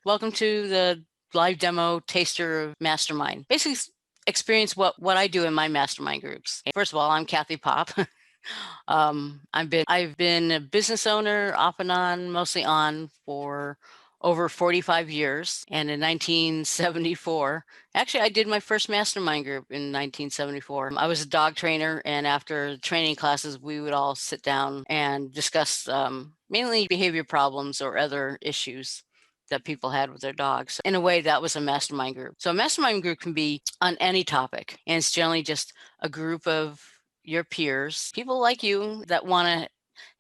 Welcome to the live demo taster of Mastermind. Basically, experience what I do in my mastermind groups. First of all, I'm Kathy Pop. I've been a business owner off and on, mostly on, for over 45 years. And in 1974, actually, I did my first mastermind group in 1974. I was a dog trainer, and after training classes, we would all sit down and discuss mainly behavior problems or other issues that people had with their dogs. In a way, that was a mastermind group. So a mastermind group can be on any topic, and it's generally just a group of your peers, people like you that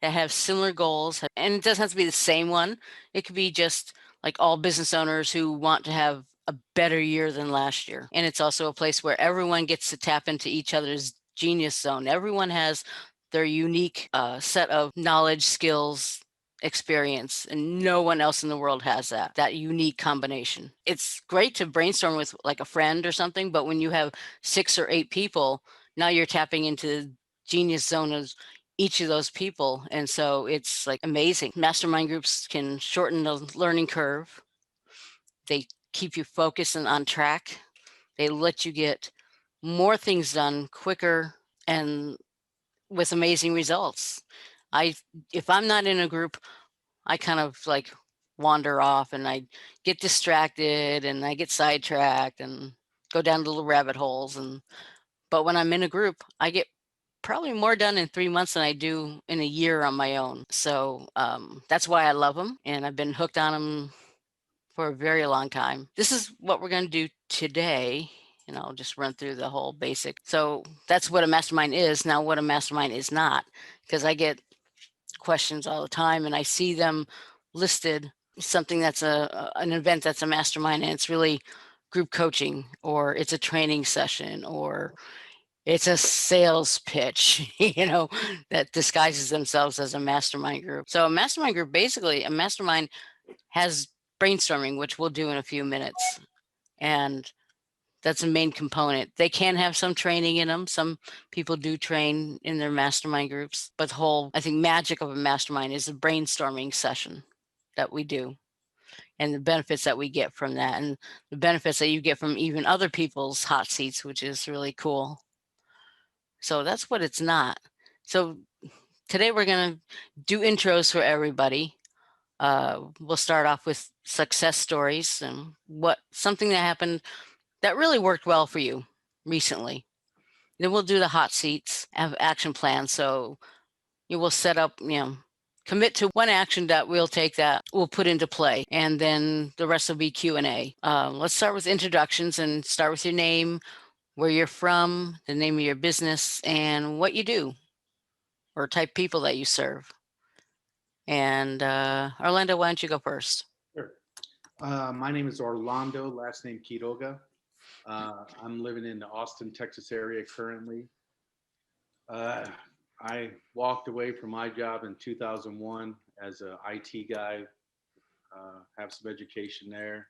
have similar goals, and it doesn't have to be the same one. It could be just like all business owners who want to have a better year than last year. And it's also a place where everyone gets to tap into each other's genius zone. Everyone has their unique set of knowledge, skills, experience, and no one else in the world has that unique combination. It's great to brainstorm with like a friend or something, but when you have 6 or 8 people, now you're tapping into the genius zone of each of those people. And so it's like amazing. Mastermind groups can shorten the learning curve. They keep you focused and on track. They let you get more things done quicker and with amazing results. If I'm not in a group, I kind of like wander off and I get distracted and I get sidetracked and go down little rabbit holes. But when I'm in a group, I get probably more done in 3 months than I do in a year on my own. So that's why I love them, and I've been hooked on them for a very long time. This is what we're going to do today. And I'll just run through the whole basic. So that's what a mastermind is. Now, what a mastermind is not, because I get questions all the time and I see them listed, something that's an event that's a mastermind, and it's really group coaching, or it's a training session, or it's a sales pitch, that disguises themselves as a mastermind group. So a mastermind group, basically, a mastermind has brainstorming, which we'll do in a few minutes. And that's a main component. They can have some training in them. Some people do train in their mastermind groups, but the whole, I think, magic of a mastermind is the brainstorming session that we do and the benefits that we get from that, and the benefits that you get from even other people's hot seats, which is really cool. So that's what it's not. So today we're going to do intros for everybody. We'll start off with success stories and something that happened that really worked well for you recently. Then we'll do the hot seats, have action plans. So you will set up, commit to one action that we'll take that we'll put into play, and then the rest will be Q&A. Let's start with introductions and start with your name, where you're from, the name of your business, and what you do, or type people that you serve. And Orlando, why don't you go first? Sure. My name is Orlando, last name Quiroga. I'm living in the Austin, Texas area currently. I walked away from my job in 2001 as an IT guy, have some education there.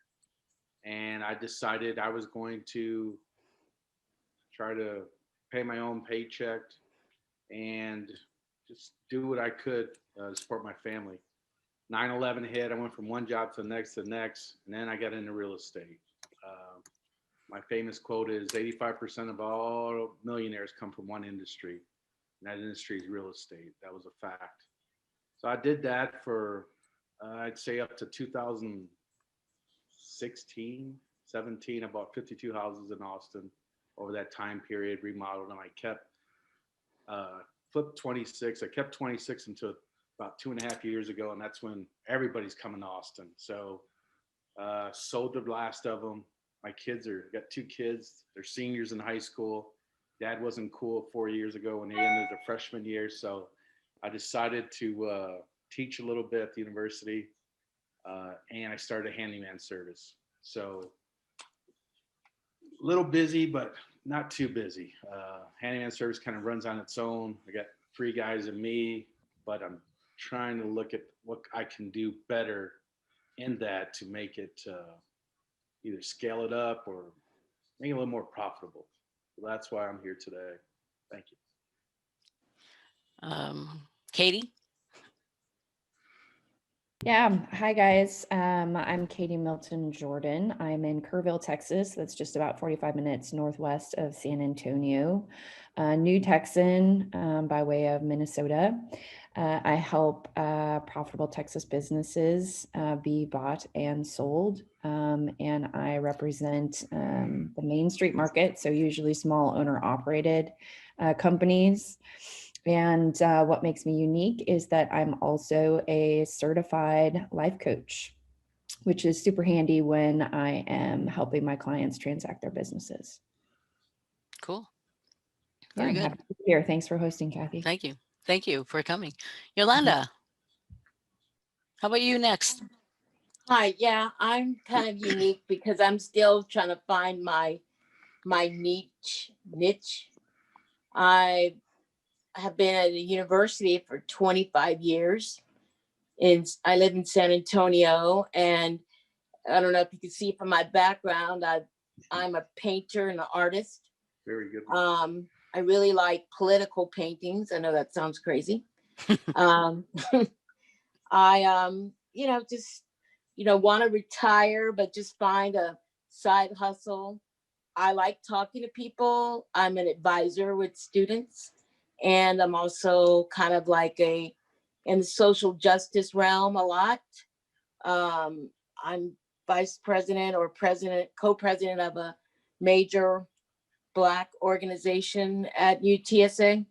And I decided I was going to try to pay my own paycheck and just do what I could to support my family. 9/11 hit. I went from one job to the next, and then I got into real estate. Uh, my famous quote is 85% of all millionaires come from one industry, and that industry is real estate. That was a fact. So I did that for, I'd say, up to 2016, 17. I bought 52 houses in Austin over that time period, remodeled them. I kept, flipped 26. I kept 26 until about 2.5 years ago, and that's when everybody's coming to Austin. So sold the last of them. My kids got 2 kids. They're seniors in high school. Dad wasn't cool 4 years ago when they ended their freshman year, so I decided to teach a little bit at the university, and I started a handyman service. So a little busy, but not too busy. Handyman service kind of runs on its own. I got 3 guys and me, but I'm trying to look at what I can do better in that to make it either scale it up or make it a little more profitable. So that's why I'm here today. Thank you. Katie? Yeah. Hi, guys. I'm Katie Milton Jordan. I'm in Kerrville, Texas. That's just about 45 minutes northwest of San Antonio. New Texan by way of Minnesota. I help profitable Texas businesses be bought and sold. And I represent the Main Street market, so usually small owner operated companies. And what makes me unique is that I'm also a certified life coach, which is super handy when I am helping my clients transact their businesses. Cool. Yeah, Very I'm good. happy to be here. Thanks for hosting, Kathy. Thank you. Thank you for coming. Yolanda, how about you next? Hi, yeah, I'm kind of unique because I'm still trying to find my niche. I have been at a university for 25 years. I live in San Antonio, and I don't know if you can see from my background, I'm a painter and an artist. Very good. I really like political paintings. I know that sounds crazy. I just want to retire, but just find a side hustle. I like talking to people. I'm an advisor with students, and I'm also kind of like in the social justice realm a lot. I'm vice president or co-president of a major Black organization at UTSA.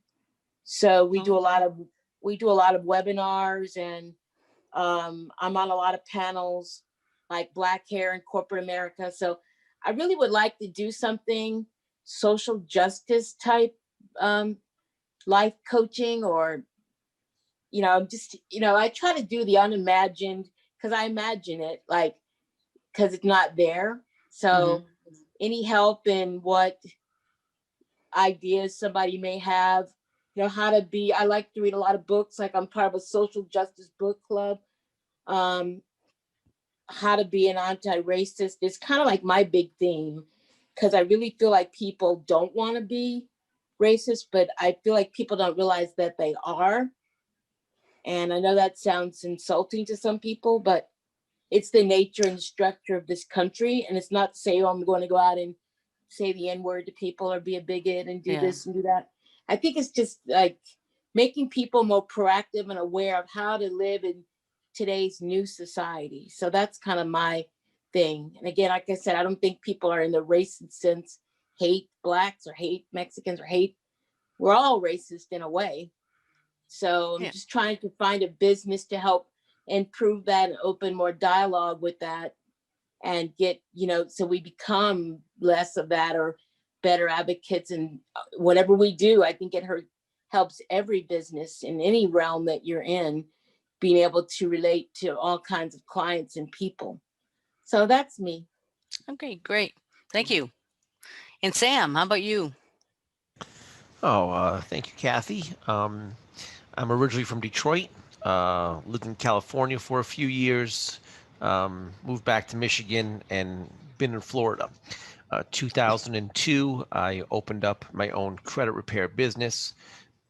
So we do a lot of webinars, and I'm on a lot of panels like Black Hair in Corporate America. So I really would like to do something social justice type life coaching, or, I try to do the unimagined because I imagine it, like, because it's not there. So any help in what ideas somebody may have, I like to read a lot of books. Like, I'm part of a social justice book club. How to be an anti-racist is kind of like my big theme, because I really feel like people don't want to be racist, but I feel like people don't realize that they are. And I know that sounds insulting to some people, but it's the nature and structure of this country. And it's not to say, oh, I'm going to go out and say the N-word to people or be a bigot and do this and do that. I think it's just like making people more proactive and aware of how to live in today's new society. So that's kind of my thing. And again, like I said, I don't think people are in the racist sense, hate Blacks or hate Mexicans or hate. We're all racist in a way. So I'm just trying to find a business to help improve that and open more dialogue with that, and get, so we become less of that or better advocates. And whatever we do, I think it helps every business in any realm that you're in, being able to relate to all kinds of clients and people. So that's me. Okay, great. Thank you. And Sam, how about you? Thank you, Kathy. I'm originally from Detroit, lived in California for a few years, moved back to Michigan, and been in Florida. 2002, I opened up my own credit repair business.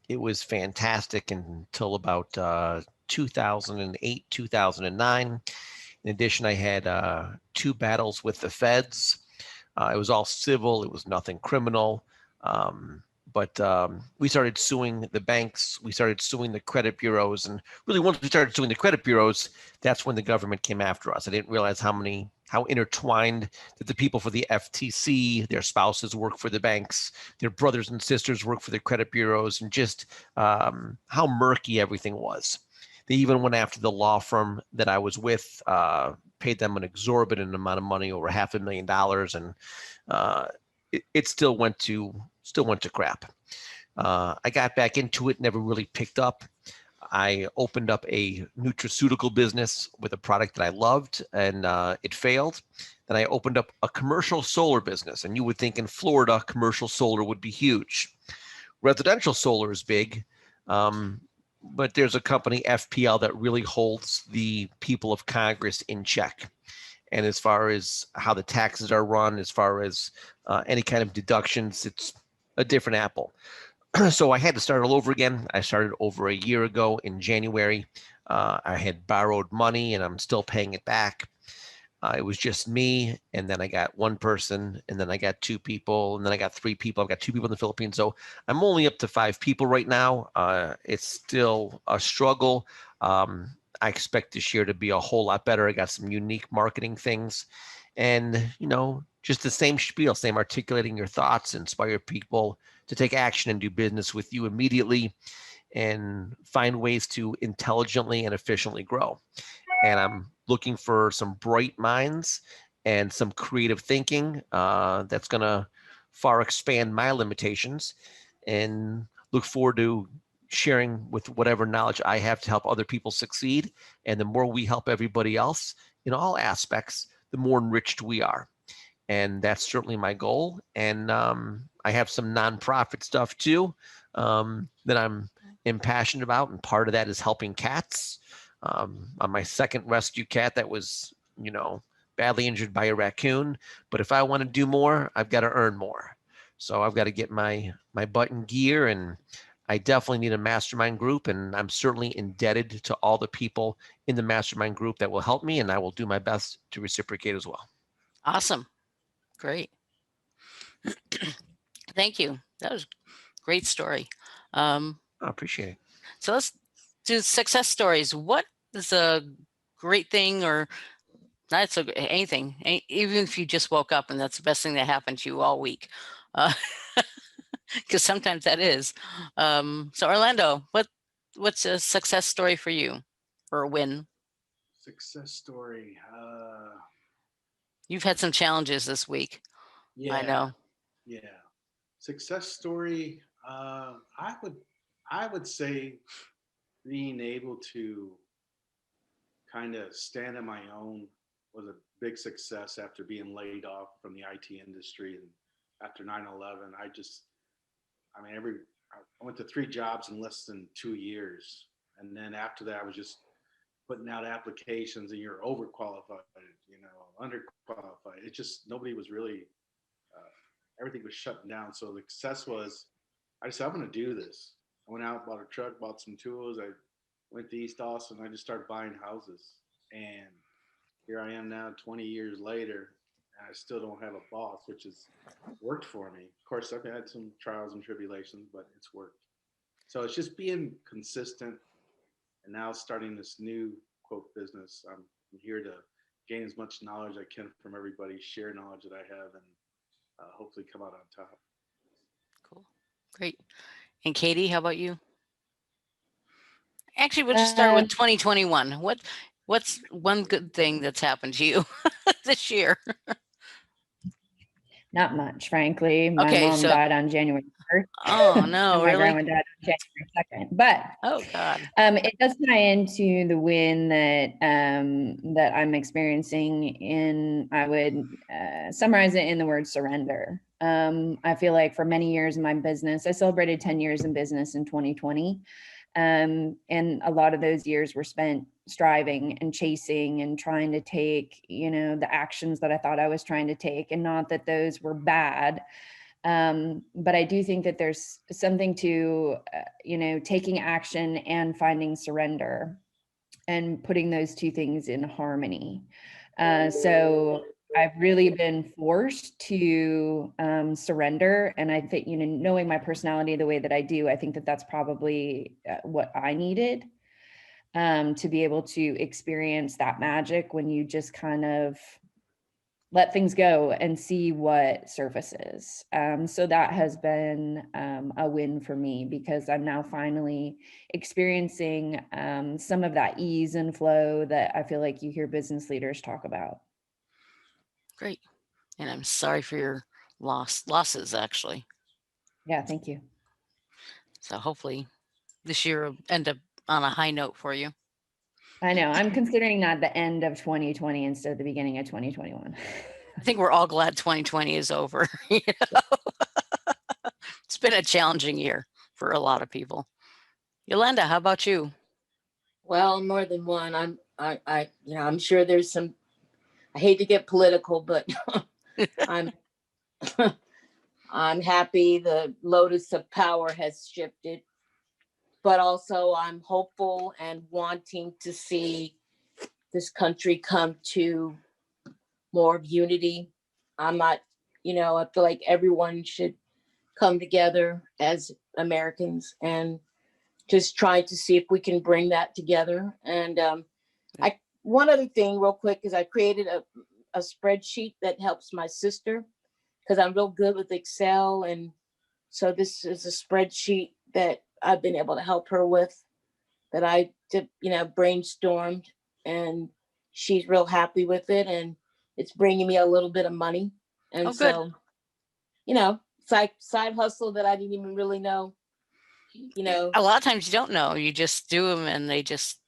It was fantastic until about 2008, 2009. In addition, I had 2 battles with the feds. It was all civil. It was nothing criminal. But we started suing the banks. We started suing the credit bureaus. And really, once we started suing the credit bureaus, that's when the government came after us. I didn't realize how intertwined that the people for the FTC, their spouses work for the banks, their brothers and sisters work for the credit bureaus, and just how murky everything was. They even went after the law firm that I was with, paid them an exorbitant amount of money, over $500,000, and it still went to crap. I got back into it, never really picked up. I opened up a nutraceutical business with a product that I loved, and it failed. Then I opened up a commercial solar business, and you would think in Florida, commercial solar would be huge. Residential solar is big, but there's a company, FPL, that really holds the people of Congress in check. And as far as how the taxes are run, as far as any kind of deductions, it's a different apple. So I had to start all over again. I started over a year ago in January. I had borrowed money and I'm still paying it back. It was just me, and then I got one person, and then I got two people, and then I got three people. I've got two people in the Philippines, so I'm only up to 5 people right now. It's still a struggle. I expect this year to be a whole lot better. I got some unique marketing things, and just the same spiel, same articulating your thoughts, inspire people to take action and do business with you immediately, and find ways to intelligently and efficiently grow. And I'm looking for some bright minds and some creative thinking that's going to far expand my limitations, and look forward to sharing with whatever knowledge I have to help other people succeed. And the more we help everybody else in all aspects, the more enriched we are. And that's certainly my goal. And I have some nonprofit stuff too that I'm impassioned about. And part of that is helping cats. On my second rescue cat that was, badly injured by a raccoon. But if I want to do more, I've got to earn more. So I've got to get my butt in gear, and I definitely need a mastermind group. And I'm certainly indebted to all the people in the mastermind group that will help me, and I will do my best to reciprocate as well. Awesome. Great. Thank you. That was a great story. I appreciate it. So let's do success stories. What is a great thing, or not so anything, even if you just woke up and that's the best thing that happened to you all week? Because sometimes that is. So Orlando, what's a success story for you, or a win? Success story. You've had some challenges this week. Yeah. I know. Yeah. Success story. I would say being able to kind of stand on my own was a big success after being laid off from the IT industry. And after 9/11, I went to 3 jobs in less than 2 years. And then after that, I was just putting out applications, and you're overqualified, underqualified. It just, nobody was really, everything was shutting down. So the success was, I said, I'm going to do this. I went out, bought a truck, bought some tools. I went to East Austin. I just started buying houses. And here I am now 20 years later, and I still don't have a boss, which has worked for me. Of course, I've had some trials and tribulations, but it's worked. So it's just being consistent, and now starting this new quote business. I'm here to gain as much knowledge I can from everybody, share knowledge that I have, and hopefully come out on top. Cool. Great. And Katie, how about you? Actually, we'll just start with 2021. What's one good thing that's happened to you this year? Not much, frankly. My Okay, mom died on January 1st. Oh no, and my really? grandma died on January 2nd. But Oh God. it does tie into the win that I'm experiencing in, I would summarize it in the word surrender. I feel like for many years in my business, I celebrated 10 years in business in 2020. And a lot of those years were spent striving and chasing and trying to take, the actions that I thought I was trying to take, and not that those were bad. But I do think that there's something to, taking action and finding surrender and putting those two things in harmony. So I've really been forced to surrender. And I think, knowing my personality the way that I do, I think that that's probably what I needed to be able to experience that magic when you just kind of let things go and see what surfaces. So that has been a win for me, because I'm now finally experiencing some of that ease and flow that I feel like you hear business leaders talk about. Great. And I'm sorry for your losses, actually. Yeah, thank you. So hopefully this year will end up on a high note for you. I know. I'm considering that the end of 2020 instead of the beginning of 2021. I think we're all glad 2020 is over. It's been a challenging year for a lot of people. Yolanda, how about you? Well, more than one. I'm sure there's some, I hate to get political, but I'm I'm happy the lotus of power has shifted. but also I'm hopeful and wanting to see this country come to more of unity. I'm not, I feel like everyone should come together as Americans and just trying to see if we can bring that together. And one other thing real quick is I created a spreadsheet that helps my sister because I'm real good with Excel. And so this is a spreadsheet that I've been able to help her with that I did, brainstormed, and she's real happy with it. And it's bringing me a little bit of money. And Oh, good. so, it's like side hustle that I didn't even really know, A lot of times you don't know. You just do them and they just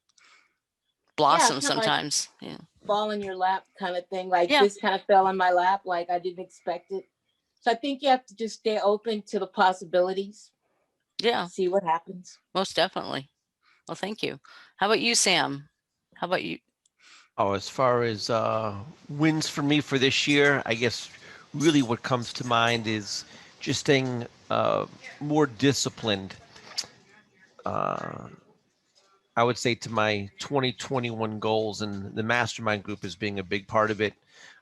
blossom kinda like sometimes. Yeah. fall in your lap kind of thing. Like Yeah. this kind of fell in my lap, like I didn't expect it. So I think you have to just stay open to the possibilities, Yeah, see what happens. most definitely. Well, thank you. How about you, Sam? How about you? Oh, as far as wins for me for this year, I guess really what comes to mind is just staying more disciplined. I would say to my 2021 goals, and the mastermind group is being a big part of it.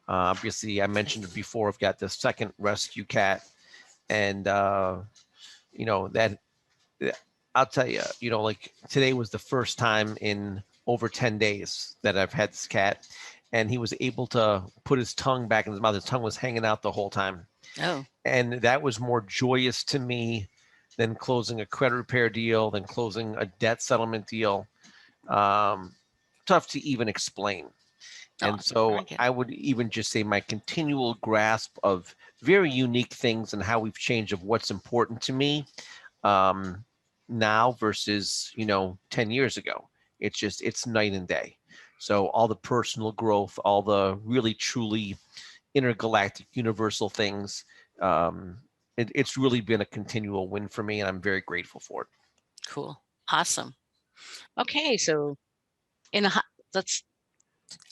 Obviously, I mentioned it before. I've got the second rescue cat, and that I'll tell you, like today was the first time in over 10 days that I've had this cat, and he was able to put his tongue back in his mouth. His tongue was hanging out the whole time. Oh, And that was more joyous to me than closing a credit repair deal, than closing a debt settlement deal. Tough to even explain. And so I would even just say my continual grasp of very unique things and how we've changed of what's important to me now versus 10 years ago. It's night and day. So all the personal growth, all the really truly intergalactic universal things, it's really been a continual win for me, and I'm very grateful for it. cool. Awesome. Okay, so in a hot,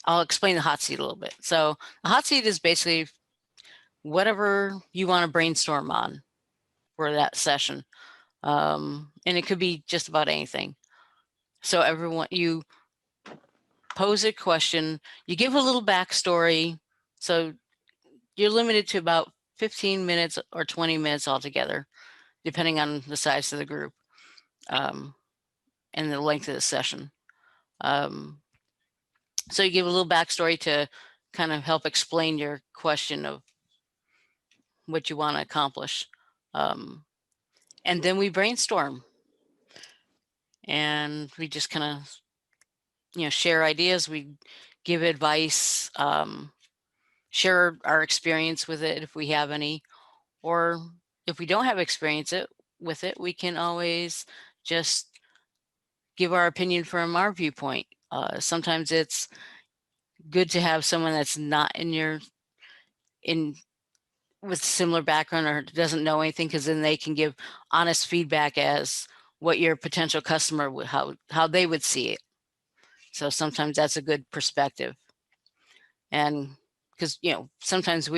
I'll explain the hot seat a little bit. So the hot seat is basically whatever you want to brainstorm on for that session. And it could be just about anything. So everyone, you pose a question, you give a little backstory. So you're limited to about 15 minutes or 20 minutes altogether, depending on the size of the group and the length of the session. So you give a little backstory to kind of help explain your question of what you want to accomplish. And then we brainstorm and we just kind of, share ideas. We give advice, share our experience with it if we have any, or if we don't have experience with it, we can always just give our opinion from our viewpoint. Sometimes it's good to have someone that's not with similar background or doesn't know anything, because then they can give honest feedback as what your potential customer would, how they would see it. So sometimes that's a good perspective. And because sometimes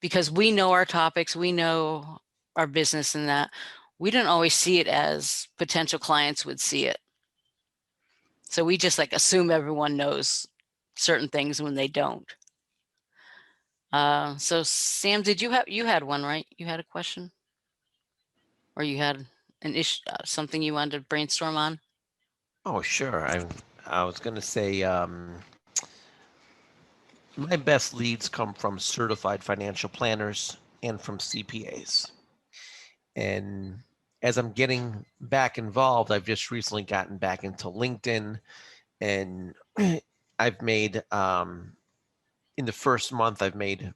because we know our topics, we know our business, and that we don't always see it as potential clients would see it. So we just assume everyone knows certain things when they don't. So Sam, you had one, right? You had a question, or you had an issue, something you wanted to brainstorm on? Oh, sure. I was going to say my best leads come from certified financial planners and from CPAs. And as I'm getting back involved, I've just recently gotten back into LinkedIn, and I've made in the first month, I've made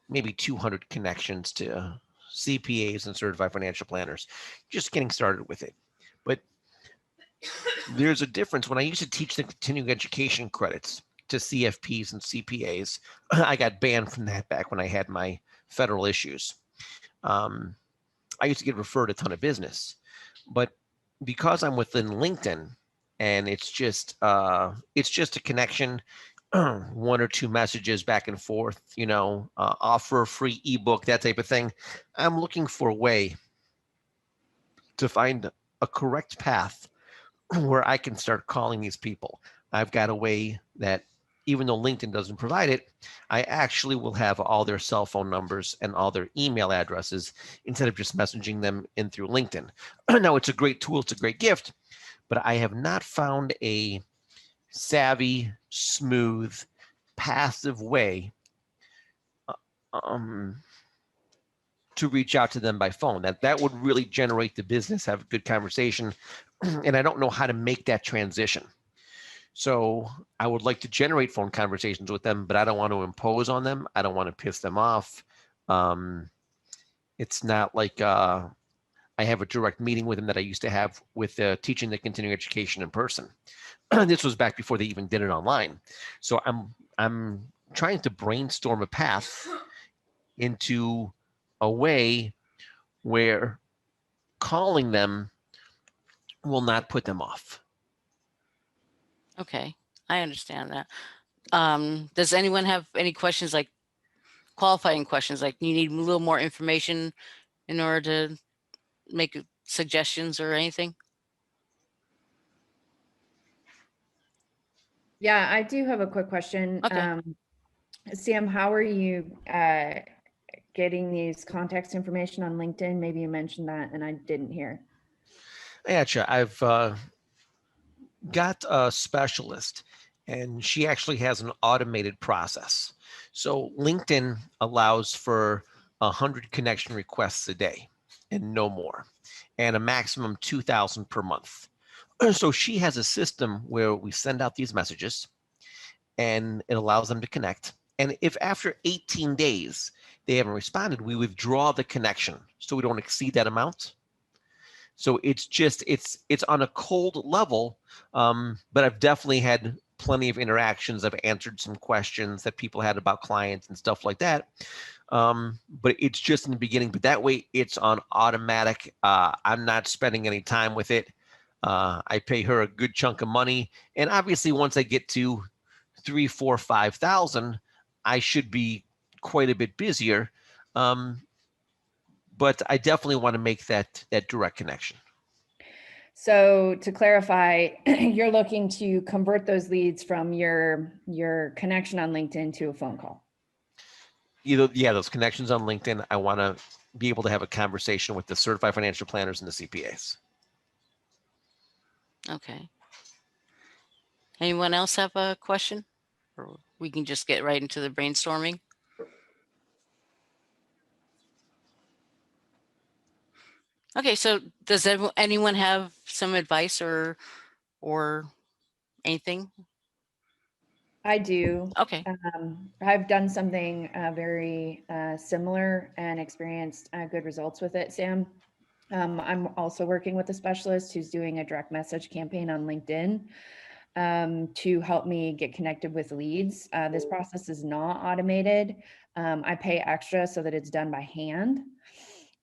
maybe 200 connections to CPAs and certified financial planners, just getting started with it. But there's a difference. When I used to teach the continuing education credits to CFPs and CPAs, I got banned from that back when I had my federal issues. I used to get referred a ton of business, but because I'm within LinkedIn and it's just a connection, one or two messages back and forth, offer a free ebook, that type of thing. I'm looking for a way to find a correct path where I can start calling these people. I've got a way that even though LinkedIn doesn't provide it, I actually will have all their cell phone numbers and all their email addresses instead of just messaging them in through LinkedIn. Now, it's a great tool, it's a great gift, but I have not found a savvy, smooth, passive way to reach out to them by phone. That would really generate the business, have a good conversation, and I don't know how to make that transition. So I would like to generate phone conversations with them, but I don't want to impose on them. I don't want to piss them off. It's not like I have a direct meeting with them that I used to have with teaching the continuing education in person. This was back before they even did it online. So I'm trying to brainstorm a path into a way where calling them will not put them off. Okay, I understand that. Does anyone have any questions, like qualifying questions, like you need a little more information in order to make suggestions or anything? Yeah, I do have a quick question. Okay. Sam, how are you getting these context information on LinkedIn? Maybe you mentioned that and I didn't hear. Gotcha. I've got a specialist, and she actually has an automated process. So LinkedIn allows for 100 connection requests a day and no more, and a maximum 2,000 per month. So she has a system where we send out these messages and it allows them to connect. And if after 18 days they haven't responded, we withdraw the connection so we don't exceed that amount. So it's just, it's on a cold level, but I've definitely had plenty of interactions. I've answered some questions that people had about clients and stuff like that. But it's just in the beginning, but that way it's on automatic. I'm not spending any time with it. I pay her a good chunk of money. And obviously once I get to 3, 4, 5,000, I should be quite a bit busier. But I definitely want to make that direct connection. So to clarify, you're looking to convert those leads from your connection on LinkedIn to a phone call. Those connections on LinkedIn, I want to be able to have a conversation with the certified financial planners and the CPAs. Okay. Anyone else have a question? Or we can just get right into the brainstorming? Okay, so does anyone have some advice or anything? I do. Okay. I've done something very similar and experienced good results with it, Sam. I'm also working with a specialist who's doing a direct message campaign on LinkedIn to help me get connected with leads. This process is not automated. I pay extra so that it's done by hand.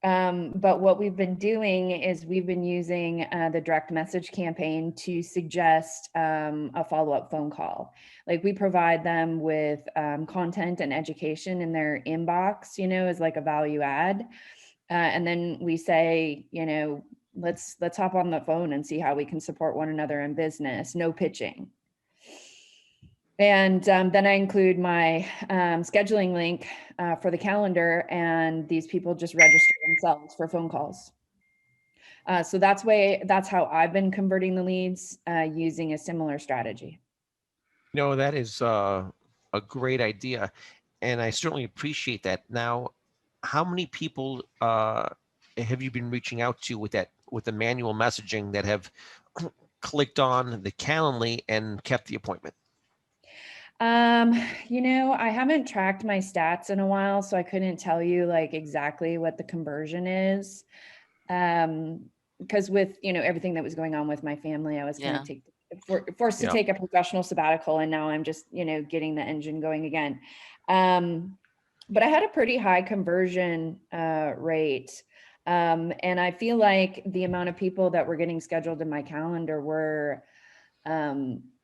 But what we've been doing is we've been using the direct message campaign to suggest a follow-up phone call. Like we provide them with content and education in their inbox, as like a value add. And then we say, let's hop on the phone and see how we can support one another in business, no pitching. And then I include my scheduling link for the calendar, and these people just register themselves for phone calls. So that's how I've been converting the leads using a similar strategy. No, that is a great idea, and I certainly appreciate that. Now, how many people have you been reaching out to with the manual messaging that have clicked on the Calendly and kept the appointment? I haven't tracked my stats in a while, so I couldn't tell you like exactly what the conversion is. Because with, everything that was going on with my family, I was kind of forced to take a professional sabbatical, and now I'm just, getting the engine going again. But I had a pretty high conversion rate. And I feel like the amount of people that were getting scheduled in my calendar were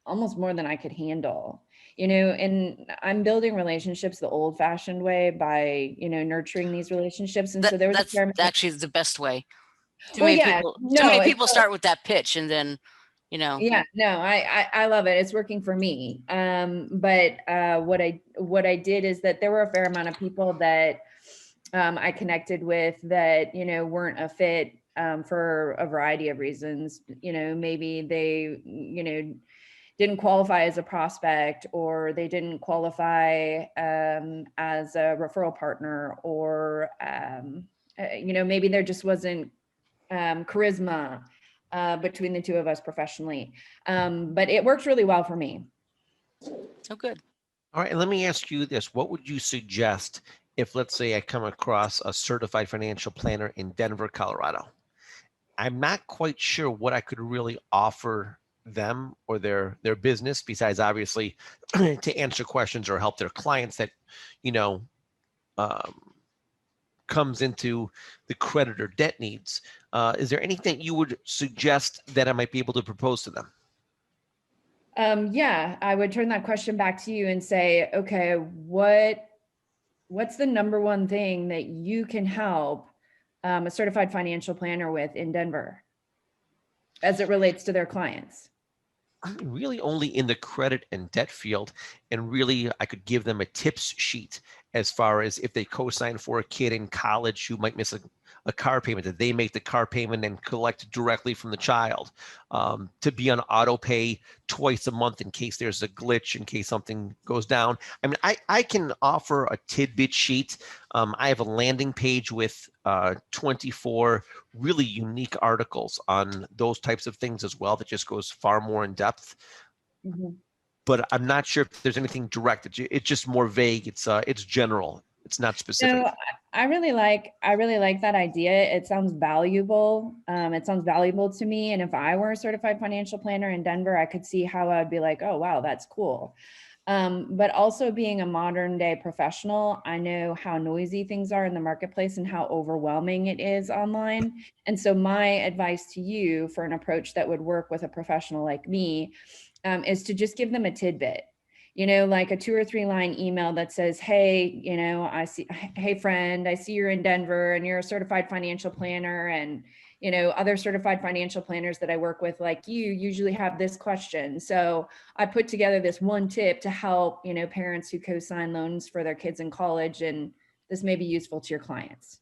almost more than I could handle. And I'm building relationships the old fashioned way by, nurturing these relationships. And so there was that's actually the best way. Too Well, many yeah, people, no, too many it's people start with that pitch and then, yeah, no, I love it. It's working for me. But what I did is that there were a fair amount of people that I connected with that, weren't a fit for a variety of reasons. Maybe they, didn't qualify as a prospect, or they didn't qualify as a referral partner, or maybe there just wasn't charisma between the two of us professionally. But it works really well for me. oh, good. All right, and let me ask you this. What would you suggest if, let's say, I come across a certified financial planner in Denver, Colorado? I'm not quite sure what I could really offer them or their business, besides obviously to answer questions or help their clients that, comes into the credit or debt needs. Is there anything you would suggest that I might be able to propose to them? Yeah, I would turn that question back to you and say, okay, what's the number one thing that you can help a certified financial planner with in Denver as it relates to their clients? I'm really only in the credit and debt field, and really I could give them a tips sheet as far as if they co-sign for a kid in college who might miss a car payment, that they make the car payment and collect directly from the child, to be on auto pay twice a month in case there's a glitch, in case something goes down. I mean, I can offer a tidbit sheet. I have a landing page with 24 really unique articles on those types of things as well that just goes far more in depth. Mhm. But I'm not sure if there's anything direct. It's just more vague. It's general. It's not specific. No, I really like that idea. It sounds valuable. It sounds valuable to me. And if I were a certified financial planner in Denver, I could see how I'd be like, oh, wow, that's cool. But also being a modern day professional, I know how noisy things are in the marketplace and how overwhelming it is online. And so my advice to you for an approach that would work with a professional like me is to just give them a tidbit, like a 2 or 3 line email that says, hey, hey friend, I see you're in Denver and you're a certified financial planner, and other certified financial planners that I work with like you usually have this question. So I put together this one tip to help, parents who co-sign loans for their kids in college, and this may be useful to your clients.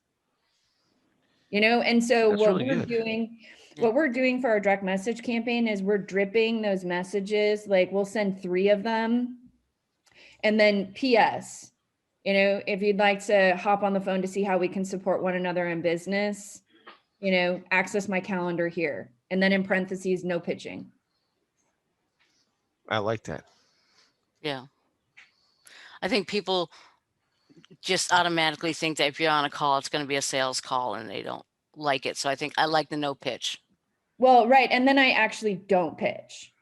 And so That's what really we're good. doing, Yeah. what we're doing for our direct message campaign is we're dripping those messages. Like we'll send 3 of them. And then PS, if you'd like to hop on the phone to see how we can support one another in business, access my calendar here. And then in parentheses, no pitching. I like that. Yeah. I think people just automatically think that if you're on a call, it's going to be a sales call, and they don't like it. So I think I like the no pitch. Well, right. And then I actually don't pitch.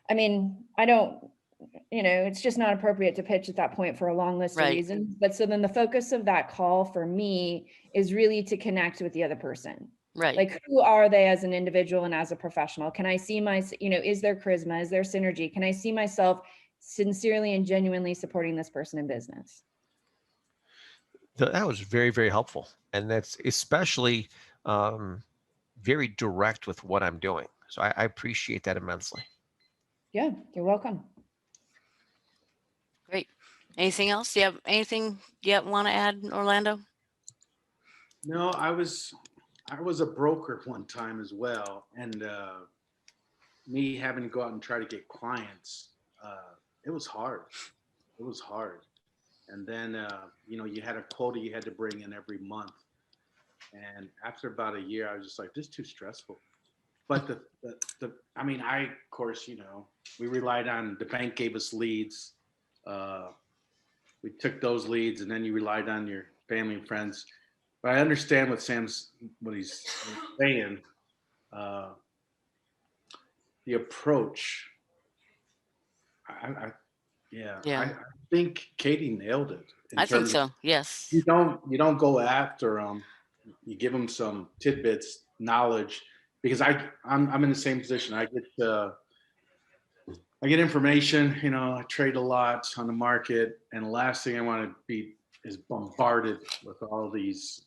I mean, I don't, it's just not appropriate to pitch at that point for a long list of Right. reasons. But so then the focus of that call for me is really to connect with the other person. Right. Like, who are they as an individual and as a professional? Can I see is there charisma? Is there synergy? Can I see myself sincerely and genuinely supporting this person in business? That was very, very helpful. And that's especially very direct with what I'm doing. So I appreciate that immensely. Yeah, you're welcome. Great. Anything else? Do you have anything you want to add, Orlando? No, I was a broker one time as well, and me having to go out and try to get clients, it was hard. It was hard. And then you had a quota you had to bring in every month, and after about a year, I was just like, this is too stressful. But of course, we relied on, the bank gave us leads. We took those leads, and then you relied on your family and friends. But I understand what he's saying. The approach, I think Katie nailed it. I think so. Yes. You don't go after them. You give them some tidbits, knowledge, because I'm in the same position. I get information. I trade a lot on the market, and the last thing I want to be is bombarded with all these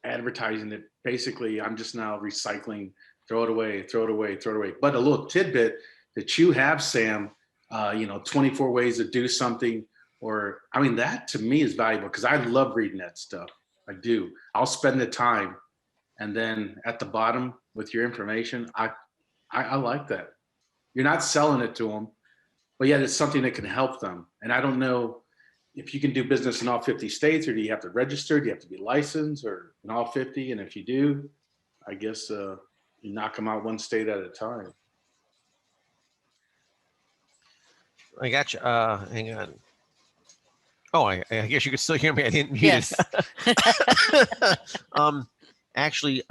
advertising it. Basically, I'm just now recycling, throw it away, throw it away, throw it away. But a little tidbit that you have, Sam, 24 ways to do something, or I mean, that to me is valuable because I love reading that stuff. I do. I'll spend the time, and then at the bottom with your information, I like that. You're not selling it to them, but yet it's something that can help them. And I don't know if you can do business in all 50 states, or do you have to register? Do you have to be licensed, or in all 50? And if you do, I guess you knock them out one state at a time. I got you. Hang on. Oh, I guess you could still hear me. I didn't mute Yes. it. Actually,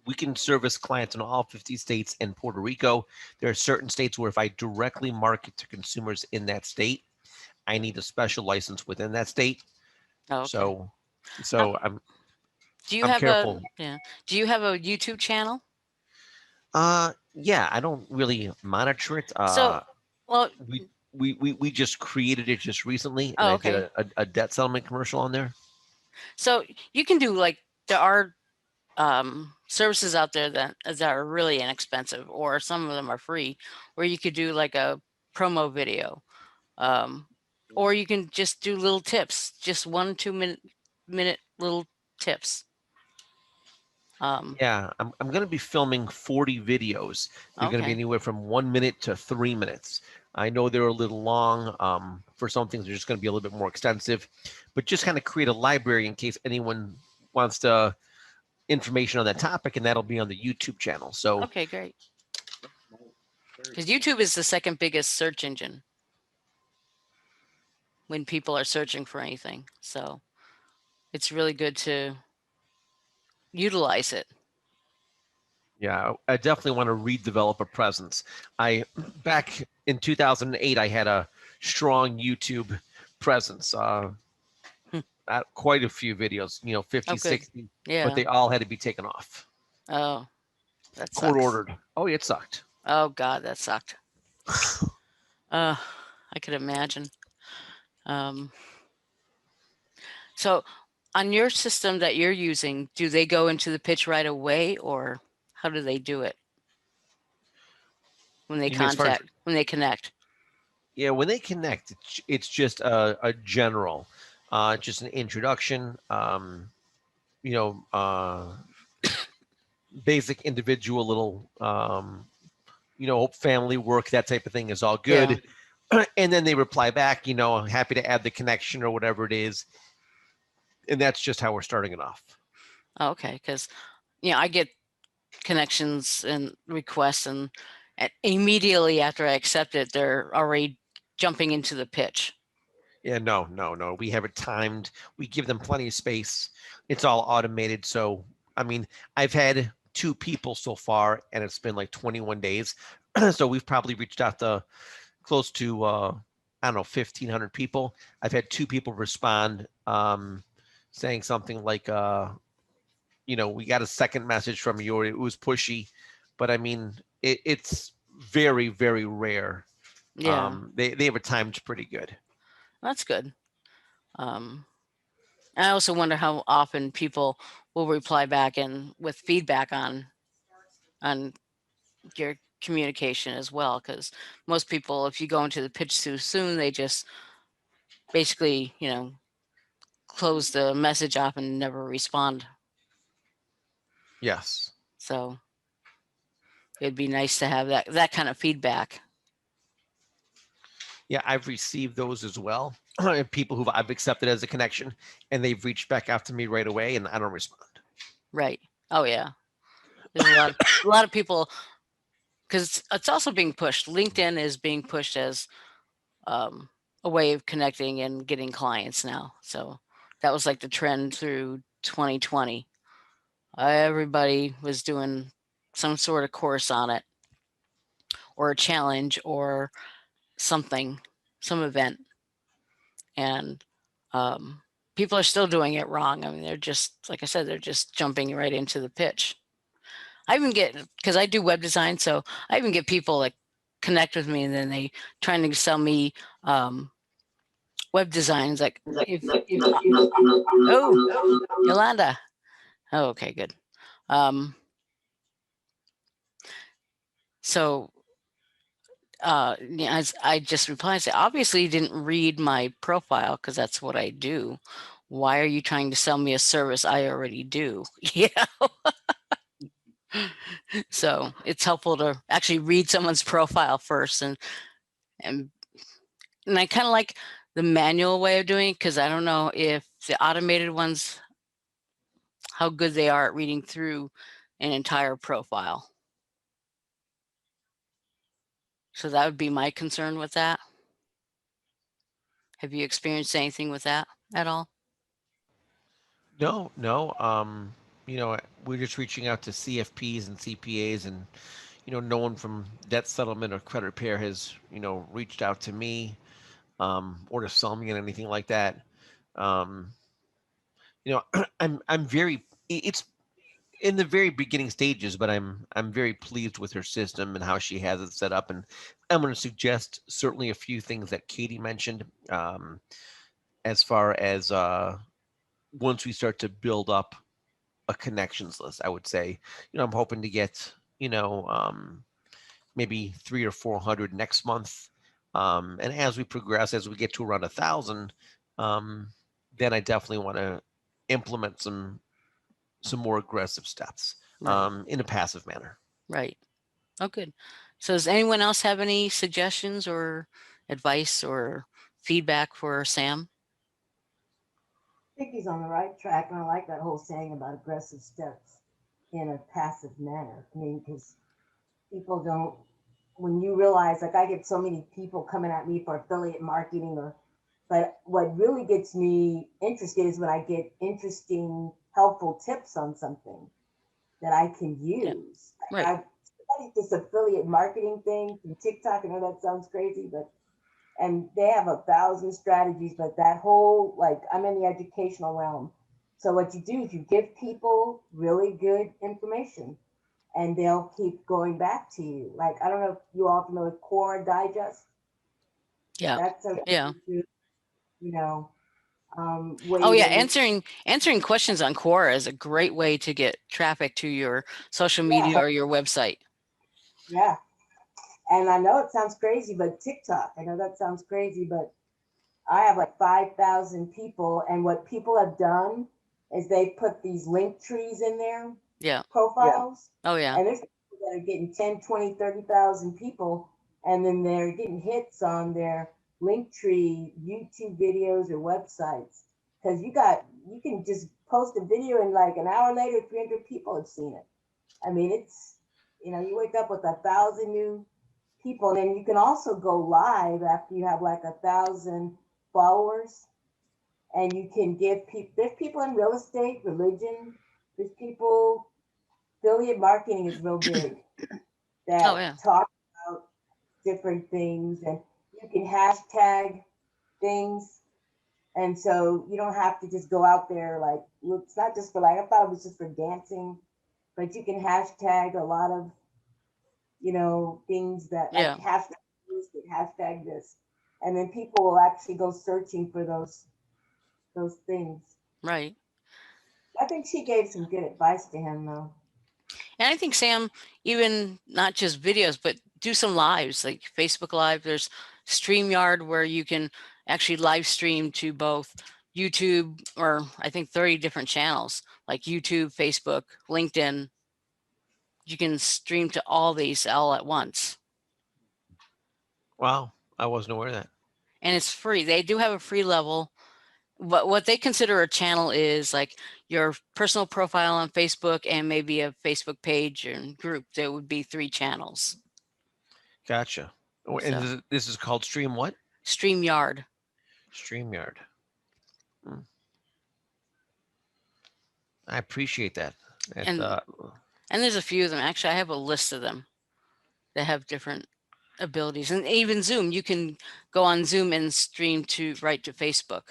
we can service clients in all 50 states and Puerto Rico. There are certain states where if I directly market to consumers in that state, I need a special license within that state. Oh, okay. So I'm Do you I'm have careful. Do you have a YouTube channel? Yeah, I don't really monitor it. Well, We just created it just recently, and Oh, I okay. did a debt settlement commercial on there. so you can do like there are services out there that are really inexpensive, or some of them are free, where you could do like a promo video, or you can just do little tips, just 1-2 minute little tips. Yeah, I'm going to be filming 40 videos. They're going to be Okay. anywhere from 1 minute to 3 minutes. I know they're a little long. For some things, they're just going to be a little bit more extensive, but just kind of create a library in case anyone wants to information on that topic, and that'll be on the YouTube channel. So Okay, great. Because YouTube is the second biggest search engine when people are searching for anything. So it's really good to utilize it. yeah, I definitely want to redevelop a presence. Back in 2008, I had a strong YouTube presence. Quite a few videos, 50, Oh, good. 60, Yeah. but they all had to be taken off. Oh, that Court sucks. ordered. Oh, it sucked. Oh God, that sucked. I could imagine. So on your system that you're using, do they go into the pitch right away, or how do they do it when they You mean as far as- connect? Yeah, when they connect, it's just a general, just an introduction, basic individual little, family work, that type of thing is all good. Yeah. And then they reply back, happy to add the connection or whatever it is. And that's just how we're starting it off. Okay, because I get connections and requests, and immediately after I accept it, they're already jumping into the pitch. Yeah, no. We have it timed. We give them plenty of space. It's all automated. So, I mean, I've had 2 people so far, and it's been like 21 days. So we've probably reached out to close to, 1,500 people. I've had 2 people respond, saying something like, we got a second message from you, or it was pushy. But I mean, it's very, very rare. Yeah. They have it timed pretty good. That's good. I also wonder how often people will reply back and with feedback on your communication as well, because most people, if you go into the pitch too soon, they just basically, close the message off and never respond. Yes. So it'd be nice to have that kind of feedback. Yeah, I've received those as well. People who I've accepted as a connection, and they've reached back out to me right away, and I don't respond. Right. Oh yeah. There's a lot of people, because it's also being pushed. LinkedIn is being pushed as a way of connecting and getting clients now. So that was like the trend through 2020. Everybody was doing some sort of course on it, or a challenge, or something, some event. And people are still doing it wrong. I mean, they're just, like I said, they're just jumping right into the pitch. I even get, because I do web design, so I even get people like connect with me, and then they trying to sell me web designs. Like, oh, Yolanda, Oh, okay, good. Um, so yeah, as I just replied, I said, obviously you didn't read my profile because that's what I do. Why are you trying to sell me a service I already do? Yeah. So it's helpful to actually read someone's profile first, and I kind of like the manual way of doing it, because I don't know if the automated ones, how good they are at reading through an entire profile. So that would be my concern with that. Have you experienced anything with that at all? No, no. We're just reaching out to CFPs and CPAs, and no one from debt settlement or credit repair has reached out to me, or to sell me on anything like that. Um, I'm very. It's in the very beginning stages, but I'm very pleased with her system and how she has it set up. And I'm going to suggest certainly a few things that Katie mentioned, as far as once we start to build up a connections list. I would say, I'm hoping to get maybe 300 or 400 next month, and as we progress, as we get to around 1,000, then I definitely want to implement some more aggressive steps, Right. in a passive manner. Right. Oh, good. So does anyone else have any suggestions or advice or feedback for Sam? I think he's on the right track, and I like that whole saying about aggressive steps in a passive manner. I mean, because people don't, when you realize, like, I get so many people coming at me for affiliate marketing, but what really gets me interested is when I get interesting, helpful tips on something that I can Yeah. use. Right. I studied this affiliate marketing thing from TikTok. I know that sounds crazy, but and they have 1,000 strategies, but that whole, like, I'm in the educational realm. So what you do is you give people really good information and they'll keep going back to you. Like, I don't know if you all familiar with Core Digest. Yeah. That's a Yeah. good, you know, way Oh yeah, to, answering questions on Quora is a great way to get traffic to your social media yeah, or your website. yeah. And I know it sounds crazy, but TikTok, I know that sounds crazy, but I have like 5,000 people. And what people have done is they put these link trees in their Yeah. profiles. Oh yeah. And there's people that are getting 10, 20, 30,000 people. And then they're getting hits on their link tree, YouTube videos or websites. Because you can just post a video and like an hour later, 300 people have seen it. I mean, you wake up with 1,000 new people. And then you can also go live after you have like 1,000 followers, and you can give people, there's people in real estate, religion, there's people, affiliate marketing is real big, Oh that yeah. talk about different things, and you can hashtag things. And so you don't have to just go out there like, it's not just for, like, I thought it was just for dancing, but you can hashtag a lot of, things that, like, Yeah. hashtag this, hashtag this. And then people will actually go searching for those things. Right. I think she gave some good advice to him, though. And I think Sam, even not just videos, but do some lives like Facebook Live. There's StreamYard where you can actually live stream to both YouTube, or I think 30 different channels like YouTube, Facebook, LinkedIn. You can stream to all these all at once. Wow, I wasn't aware of that. And it's free. They do have a free level. What they consider a channel is like your personal profile on Facebook and maybe a Facebook page and group. There would be 3 channels. Gotcha. Oh, and So this is called Stream what? StreamYard. StreamYard. I appreciate that. And there's a few of them. Actually, I have a list of them that have different abilities. And even Zoom, you can go on Zoom and stream right to Facebook.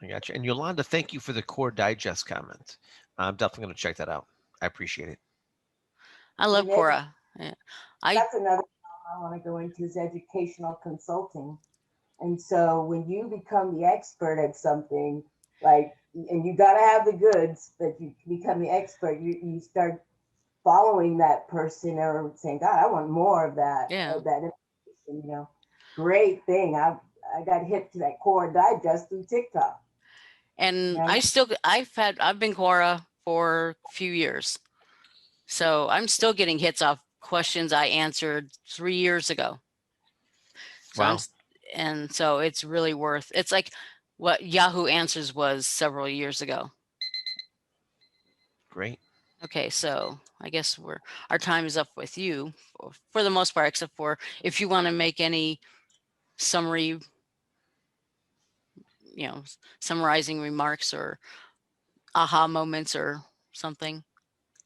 I got you. And Yolanda, thank you for the Core Digest comment. I'm definitely going to check that out. I appreciate it. I love And Quora. Yeah. that's another I want to go into is educational consulting. And so when you become the expert at something, Like, and you got to have the goods, but you become the expert. You start following that person or saying, God, I want more of that, Yeah. information, great thing. I got hip to that Core Digest through TikTok. And Yeah. I've been Quora for a few years. So I'm still getting hits off questions I answered 3 years ago. So Wow. and so it's really it's like what Yahoo Answers was several years ago. Great. Okay, so I guess our time is up with you for the most part, except for if you want to make any summary, summarizing remarks or aha moments or something.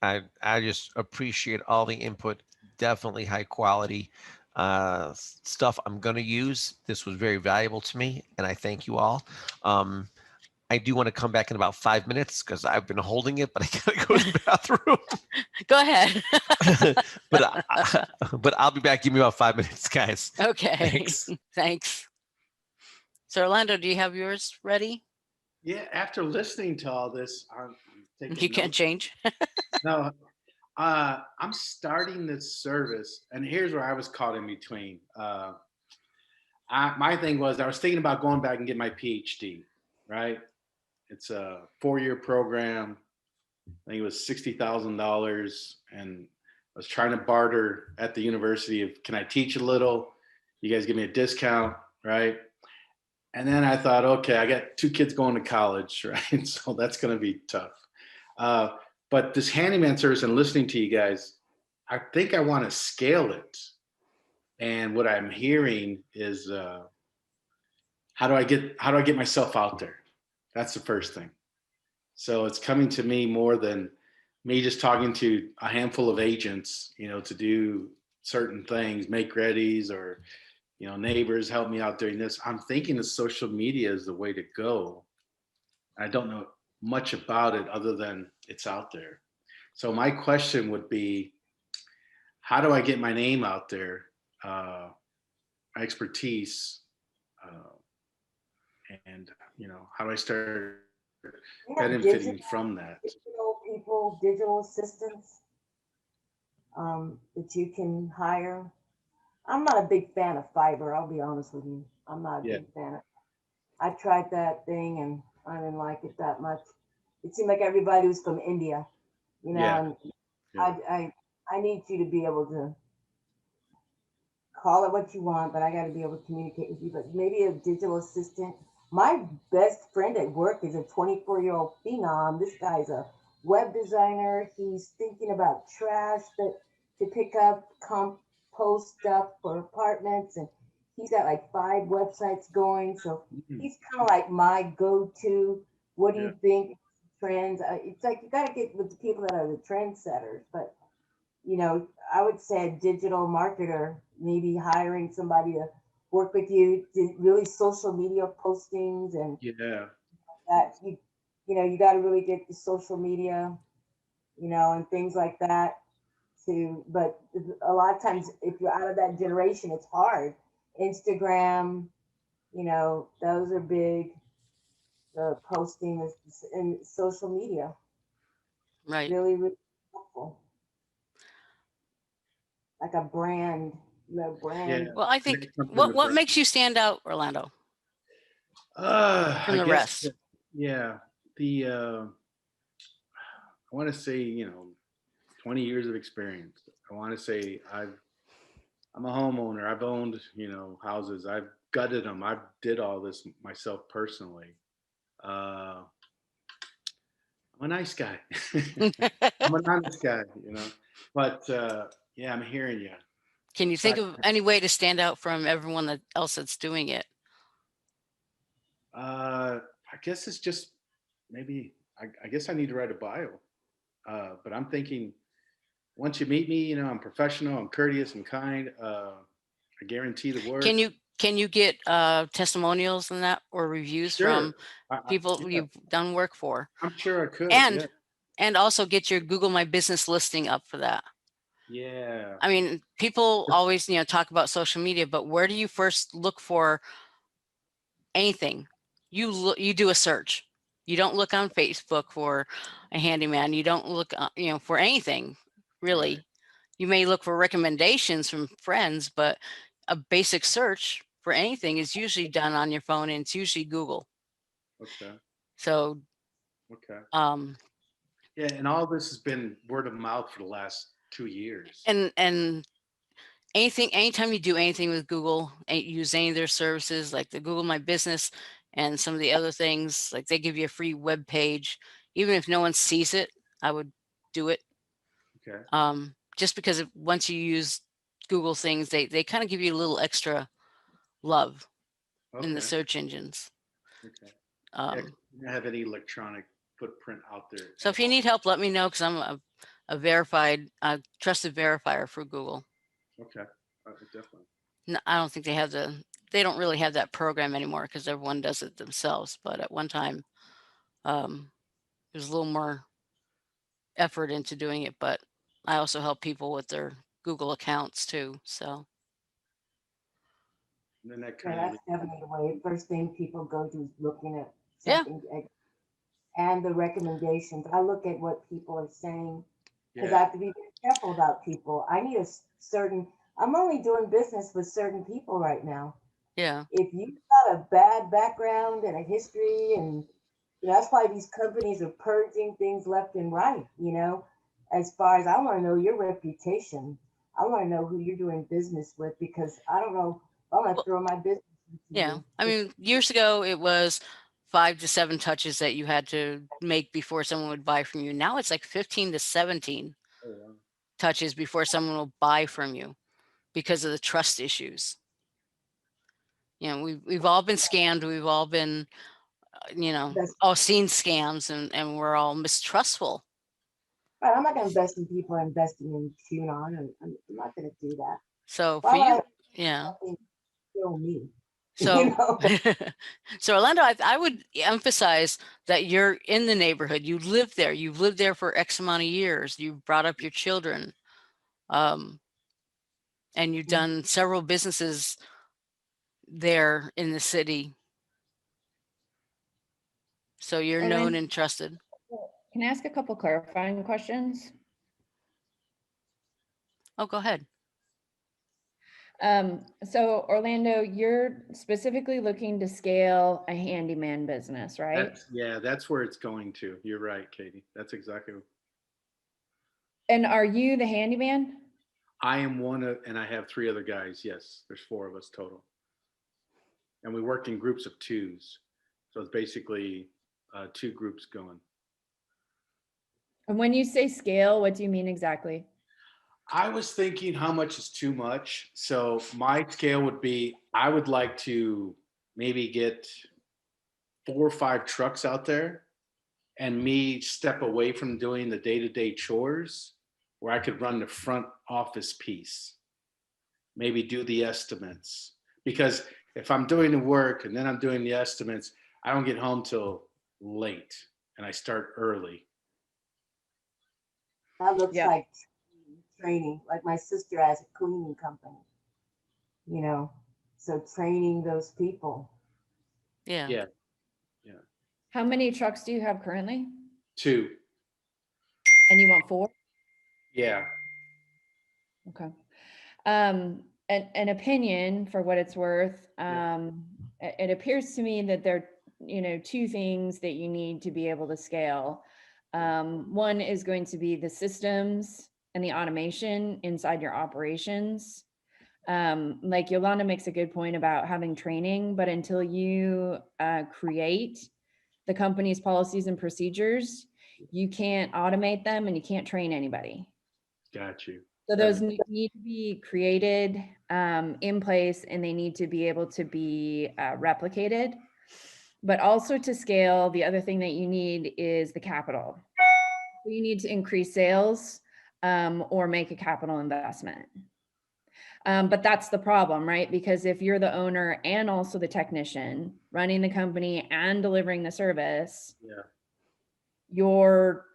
I just appreciate all the input. Definitely high quality stuff I'm going to use. This was very valuable to me, and I thank you all. I do want to come back in about 5 minutes because I've been holding it, but I gotta go to the bathroom. Go ahead. but I'll be back. Give me about 5 minutes, guys. Okay. Thanks. Thanks. So Orlando, do you have yours ready? Yeah, after listening to all this, I'm taking You can't notes. change. No, I'm starting this service, and here's where I was caught in between. My thing was I was thinking about going back and get my PhD, right? It's a 4-year program. I think it was $60,000, and I was trying to barter at the university of, can I teach a little? You guys give me a discount, right? And then I thought, okay, I got 2 kids going to college, right? So that's going to be tough. But this handyman service and listening to you guys, I think I want to scale it. And what I'm hearing is, how do I get myself out there? That's the first thing. So it's coming to me more than me just talking to a handful of agents, to do certain things, make readies, or, neighbors help me out doing this. I'm thinking that social media is the way to go. I don't know much about it other than it's out there. So my question would be, how do I get my name out there, my expertise, and how do I start benefiting from that? Digital people, digital assistants that you can hire. I'm not a big fan of Fiverr. I'll be honest with you. I'm not a big fan of. I tried that thing and I didn't like it that much. It seemed like everybody was from India, and I need you to be able to call it what you want, but I got to be able to communicate with you. But maybe a digital assistant. My best friend at work is a 24-year-old phenom. This guy's a web designer. He's thinking about trash to pick up, compost stuff for apartments, and he's got like 5 websites going. So he's kind of like my go-to. What do you think? Trends. It's like you got to get with the people that are the trendsetters. But I would say a digital marketer, maybe hiring somebody to work with you, really social media postings and that you got to really get the social media, and things like that too. But a lot of times, if you're out of that generation, it's hard. Instagram, those are big. The posting and social media, Right. really, really helpful. Like a brand. Well, I think what makes you stand out, Orlando? From the rest. I want to say 20 years of experience. I want to say I'm a homeowner. I've owned houses. I've gutted them. I did all this myself personally. I'm a nice guy. I'm an honest guy, but I'm hearing you. Can you think of any way to stand out from everyone else that's doing it? I guess it's just maybe, I guess I need to write a bio. But I'm thinking once you meet me, I'm professional, I'm courteous, I'm kind. I guarantee the work. Can you get testimonials and that, or reviews from people you've done work for? I'm sure I could. And also get your Google My Business listing up for that. Yeah. I mean, people always, talk about social media, but where do you first look for anything? You do a search. You don't look on Facebook for a handyman. You don't look, for anything really. Right. You may look for recommendations from friends, but a basic search for anything is usually done on your phone, and it's usually Google. Okay. So, Okay. um, Yeah, and all this has been word of mouth for the last 2 years. and anytime you do anything with Google and use any of their services, like the Google My Business and some of the other things, like they give you a free web page, even if no one sees it, I would do it. Okay. Just because once you use Google things, they kind of give you a little extra love in the Okay. search engines. Okay. Yeah, 'cause Um, we don't have any electronic footprint out there. so at if you all. need help, let me know, because I'm a verified, trusted verifier for Google. Okay. Definitely. No, I don't think they don't really have that program anymore because everyone does it themselves. But at one time, there's a little more effort into doing it. But I also help people with their Google accounts too. So And then that Yeah, kind of that's definitely the way. First thing people go to is looking at yeah, something and the recommendations. I look at what people are saying because I yeah. have to be very careful about people. I need a certain, I'm only doing business with certain people right now. yeah. If you've got a bad background and a history, and that's why these companies are purging things left and right, as far as I want to know your reputation. I want to know who you're doing business with because I don't know if I'm going to Well, throw my business to yeah. you. I mean, years ago it was 5 to 7 touches that you had to make before someone would buy from you. Now it's like 15 to 17 Oh, wow. touches before someone will buy from you because of the trust issues. We've all been scammed. We've all been, That's all seen scams, and we're all mistrustful. right. I'm not going to invest in people investing in QAnon. I'm not going to do that. So Why for would I you, let yeah. something kill me? You So, know? so Orlando, I would emphasize that you're in the neighborhood. You live there. You've lived there for X amount of years. You brought up your children, and you've done several businesses there in the city. So you're known Orlando, and trusted. can I ask a couple clarifying questions? Oh, go ahead. So Orlando, you're specifically looking to scale a handyman business, right? That's where it's going to. You're right, Katie. That's exactly. And are you the handyman? I am one of, and I have 3 other guys. Yes, there's 4 of us total, and we work in groups of 2s. So it's basically 2 groups going. And when you say scale, what do you mean exactly? I was thinking how much is too much. So my scale would be I would like to maybe get 4 or 5 trucks out there and me step away from doing the day-to-day chores where I could run the front office piece, maybe do the estimates. Because if I'm doing the work and then I'm doing the estimates, I don't get home till late and I start early. That looks Yeah. like training. Like my sister has a cleaning company, you know, so training those people. Yeah. Yeah. Yeah. How many trucks do you have currently? 2. And you want 4? Yeah. Okay. An opinion for what it's worth. It appears to me that there are 2 things that you need to be able to scale. One is going to be the systems and the automation inside your operations. Like Yolanda makes a good point about having training, but until you create the company's policies and procedures, you can't automate them and you can't train anybody. Got you. So those need to be created in place, and they need to be able to be replicated. But also to scale, the other thing that you need is the capital. So you need to increase sales or make a capital investment. But that's the problem, right? Because if you're the owner and also the technician running the company and delivering the service, Yeah. your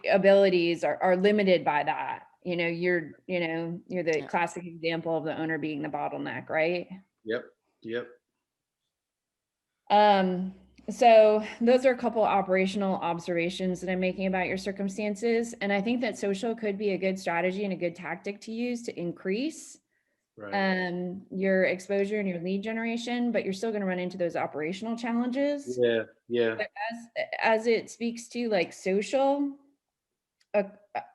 abilities are limited by that. You're the classic example of the owner being the bottleneck, right? Yep. Yep. So those are a couple operational observations that I'm making about your circumstances. And I think that social could be a good strategy and a good tactic to use to increase your exposure and your lead generation, but you're still going to run into those operational challenges. Yeah, yeah. But as it speaks to like social,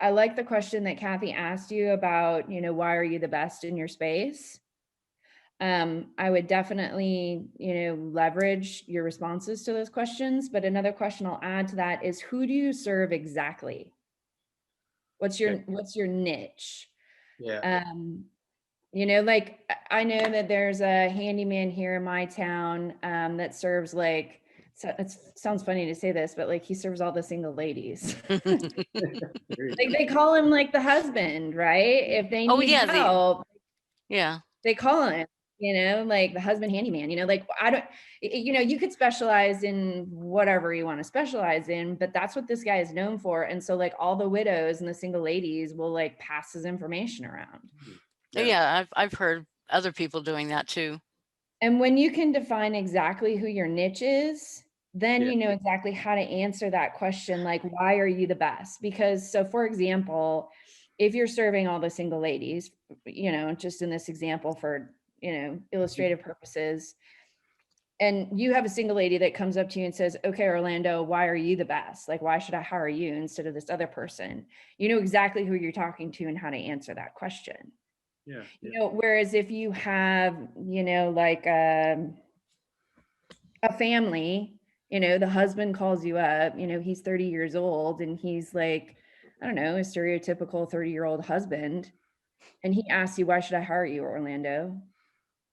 I like the question that Kathy asked you about, you know, why are you the best in your space? I would definitely, you know, leverage your responses to those questions. But another question I'll add to that is, who do you serve exactly? What's your niche? Yeah. You know, like I know that there's a handyman here in my town that serves like, so it sounds funny to say this, but like he serves all the single ladies. Like they call him like the husband, right? If they need help, they call him, you know, like the husband handyman, you know, like I don't, you know, you could specialize in whatever you want to specialize in, but that's what this guy is known for. And so like all the widows and the single ladies will like pass his information around. Yeah, I've heard other people doing that too. And when you can define exactly who your niche is, then you know exactly how to answer that question, like, why are you the best? Because, so for example, if you're serving all the single ladies, you know, just in this example for, you know, illustrative purposes, and you have a single lady that comes up to you and says, okay, Orlando, why are you the best? Like, why should I hire you instead of this other person? You know exactly who you're talking to and how to answer that question. Yeah. You know, whereas if you have, you know, like a family, you know, the husband calls you up, you know, he's 30 years old and he's like, I don't know, a stereotypical 30-year-old husband. And he asks you, why should I hire you, Orlando?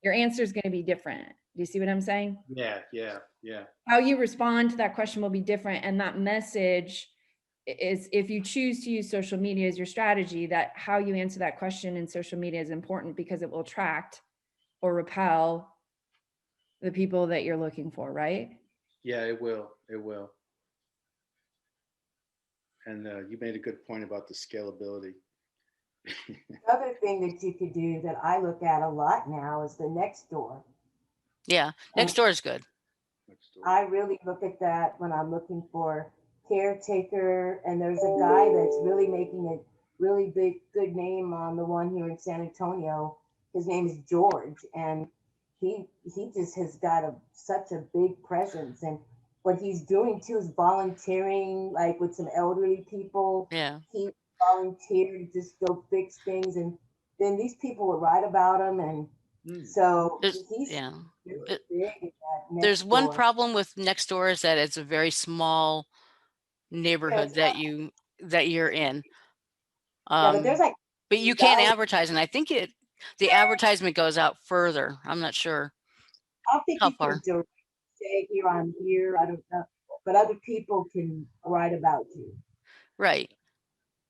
Your answer is going to be different. Do you see what I'm saying? Yeah. How you respond to that question will be different. And that message is, if you choose to use social media as your strategy, that how you answer that question in social media is important because it will attract or repel the people that you're looking for, right? Yeah, it will. And you made a good point about the scalability. The other thing that you could do that I look at a lot now is the next door. Yeah, next door is good. I really look at that when I'm looking for caretaker, and there's a guy that's really making a really big good name on the one here in San Antonio. His name is George, and he just has got such a big presence. And what he's doing too is volunteering, like with some elderly people. Yeah. He volunteered to just go fix things, and then these people would write about him, and so he's really big at that. There's one problem with next door is that it's a very small neighborhood that you're in. But there's like, but you can't advertise, and I think the advertisement goes out further. I'm not sure. I don't think you can say here, I'm here. I don't know, but other people can write about you. Right.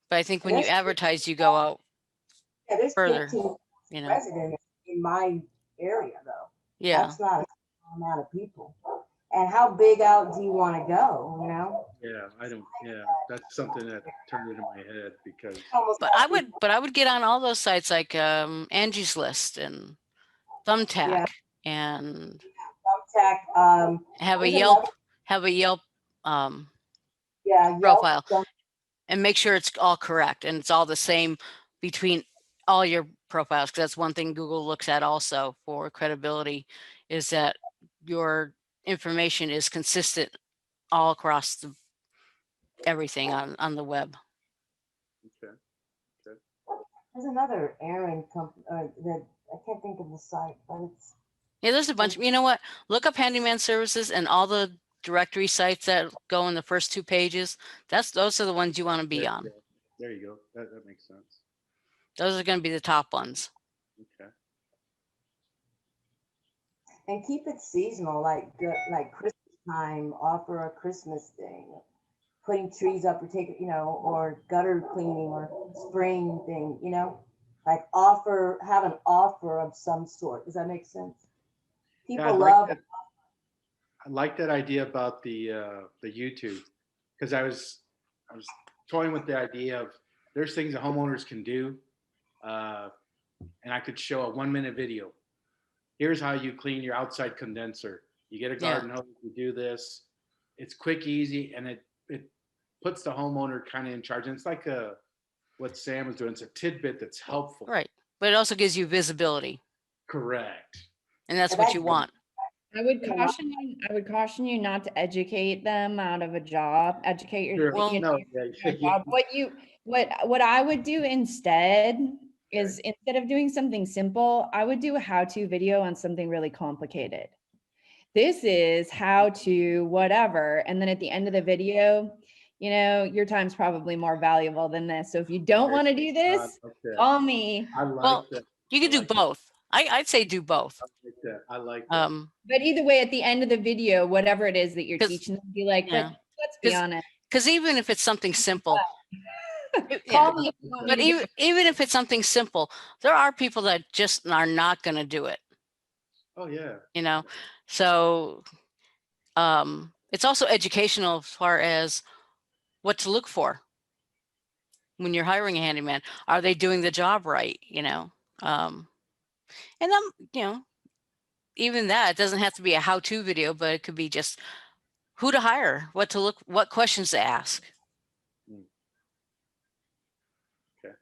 But I think when you advertise, you go out further. 15 residents in my area, though. Yeah. That's not a small amount of people. And how big out do you want to go? You know? Yeah, I don't. Yeah, that's something that turned into my head because. But I would get on all those sites like Angie's List and Thumbtack and Thumbtack. Have a Yelp profile and make sure it's all correct and it's all the same between all your profiles, because that's one thing Google looks at also for credibility, is that your information is consistent all across everything on the web. Okay. There's another Aaron company that I can't think of the site, but it's. Yeah, there's a bunch. You know what? Look up handyman services and all the directory sites that go in the first 2 pages. Those are the ones you want to be on. There you go. That makes sense. Those are going to be the top ones. Okay. And keep it seasonal, like Christmas time. Offer a Christmas thing, putting trees up, or or gutter cleaning, or spring thing. Like have an offer of some sort. Does that make sense? People love. I like that idea about the YouTube, because I was toying with the idea of there's things that homeowners can do, and I could show a 1-minute video. Here's how you clean your outside condenser. You get a Yeah. garden hose, you do this. It's quick, easy, and it puts the homeowner kind of in charge. And it's like what Sam was doing. It's a tidbit that's helpful. Right. But it also gives you visibility, Correct. and that's And what that's you the- want. I would caution you not to educate them out of a job. Educate your, Sure. Well, you know, No, yeah, your job. What I would do instead is, instead of doing something simple, I would do a how-to video on something really complicated. This is how to whatever, and then at the end of the video, you know, your time's probably more valuable than this. So if you don't want to do this, okay. call me. I like Well, that. you can I do like that. both. I'd say do both. I like that. I like that. But either way, at the end of the video, whatever it is that you're 'Cause- teaching them, be like, yeah. but let's be 'Cause- honest. Because even if it's something simple, yeah, Call me if you want me but to do even if it's something simple, there are people that just are not going to do it, Oh yeah. you know? So it's also educational as far as what to look for when you're hiring a handyman. Are they doing the job right? You know? And you know, even that, it doesn't have to be a how-to video, but it could be just who to hire, what to look, what questions to ask. Okay.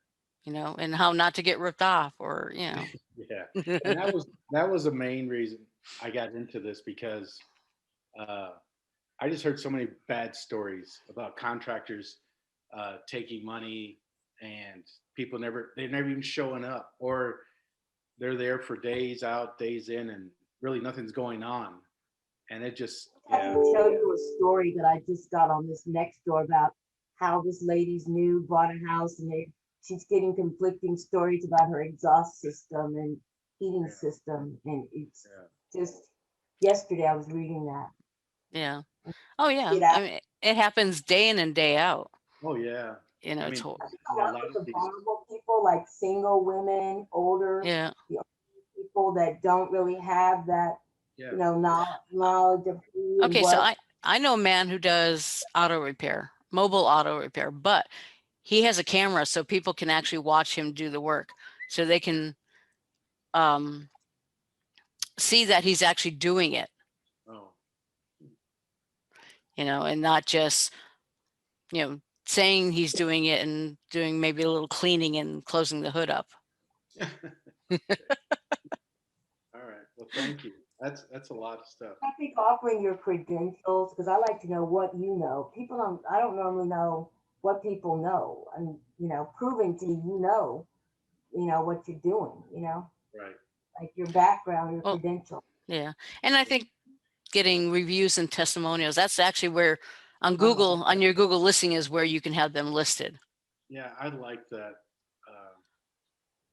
You know, and how not to get ripped off, or, you know. Yeah. And that was the main reason I got into this, because I just heard so many bad stories about contractors taking money, and people they're never even showing up, or they're there for days out, days in, and really nothing's going on. And it just, I can tell you a story that I just got on this next door about how this lady's new bought a house, and she's getting conflicting stories about her exhaust system and heating system. And it's just yesterday I was reading that. Yeah. Oh yeah. Get out. I mean, it happens day in and day out. oh yeah. You know, I it's mean, A a lot lot of of the these, vulnerable people, like single women, older yeah. people that don't really have that, yeah. you know, knowledge of who and Okay, so what. I know a man who does auto repair, mobile auto repair, but he has a camera so people can actually watch him do the work, so they can see that he's actually doing it, Oh. you know, and not just, you know, saying he's doing it and doing maybe a little cleaning and closing the hood up. All right. Well, thank you. That's a lot of stuff. I think offering your credentials, because I like to know what you know. I don't normally know what people know, and you know, proving to me you know what you're doing. You know, Right. like your background, your Well, credentials. Yeah, and I think getting reviews and testimonials, that's actually where on Google, on your Google listing, is where you can have them listed. Yeah, I like that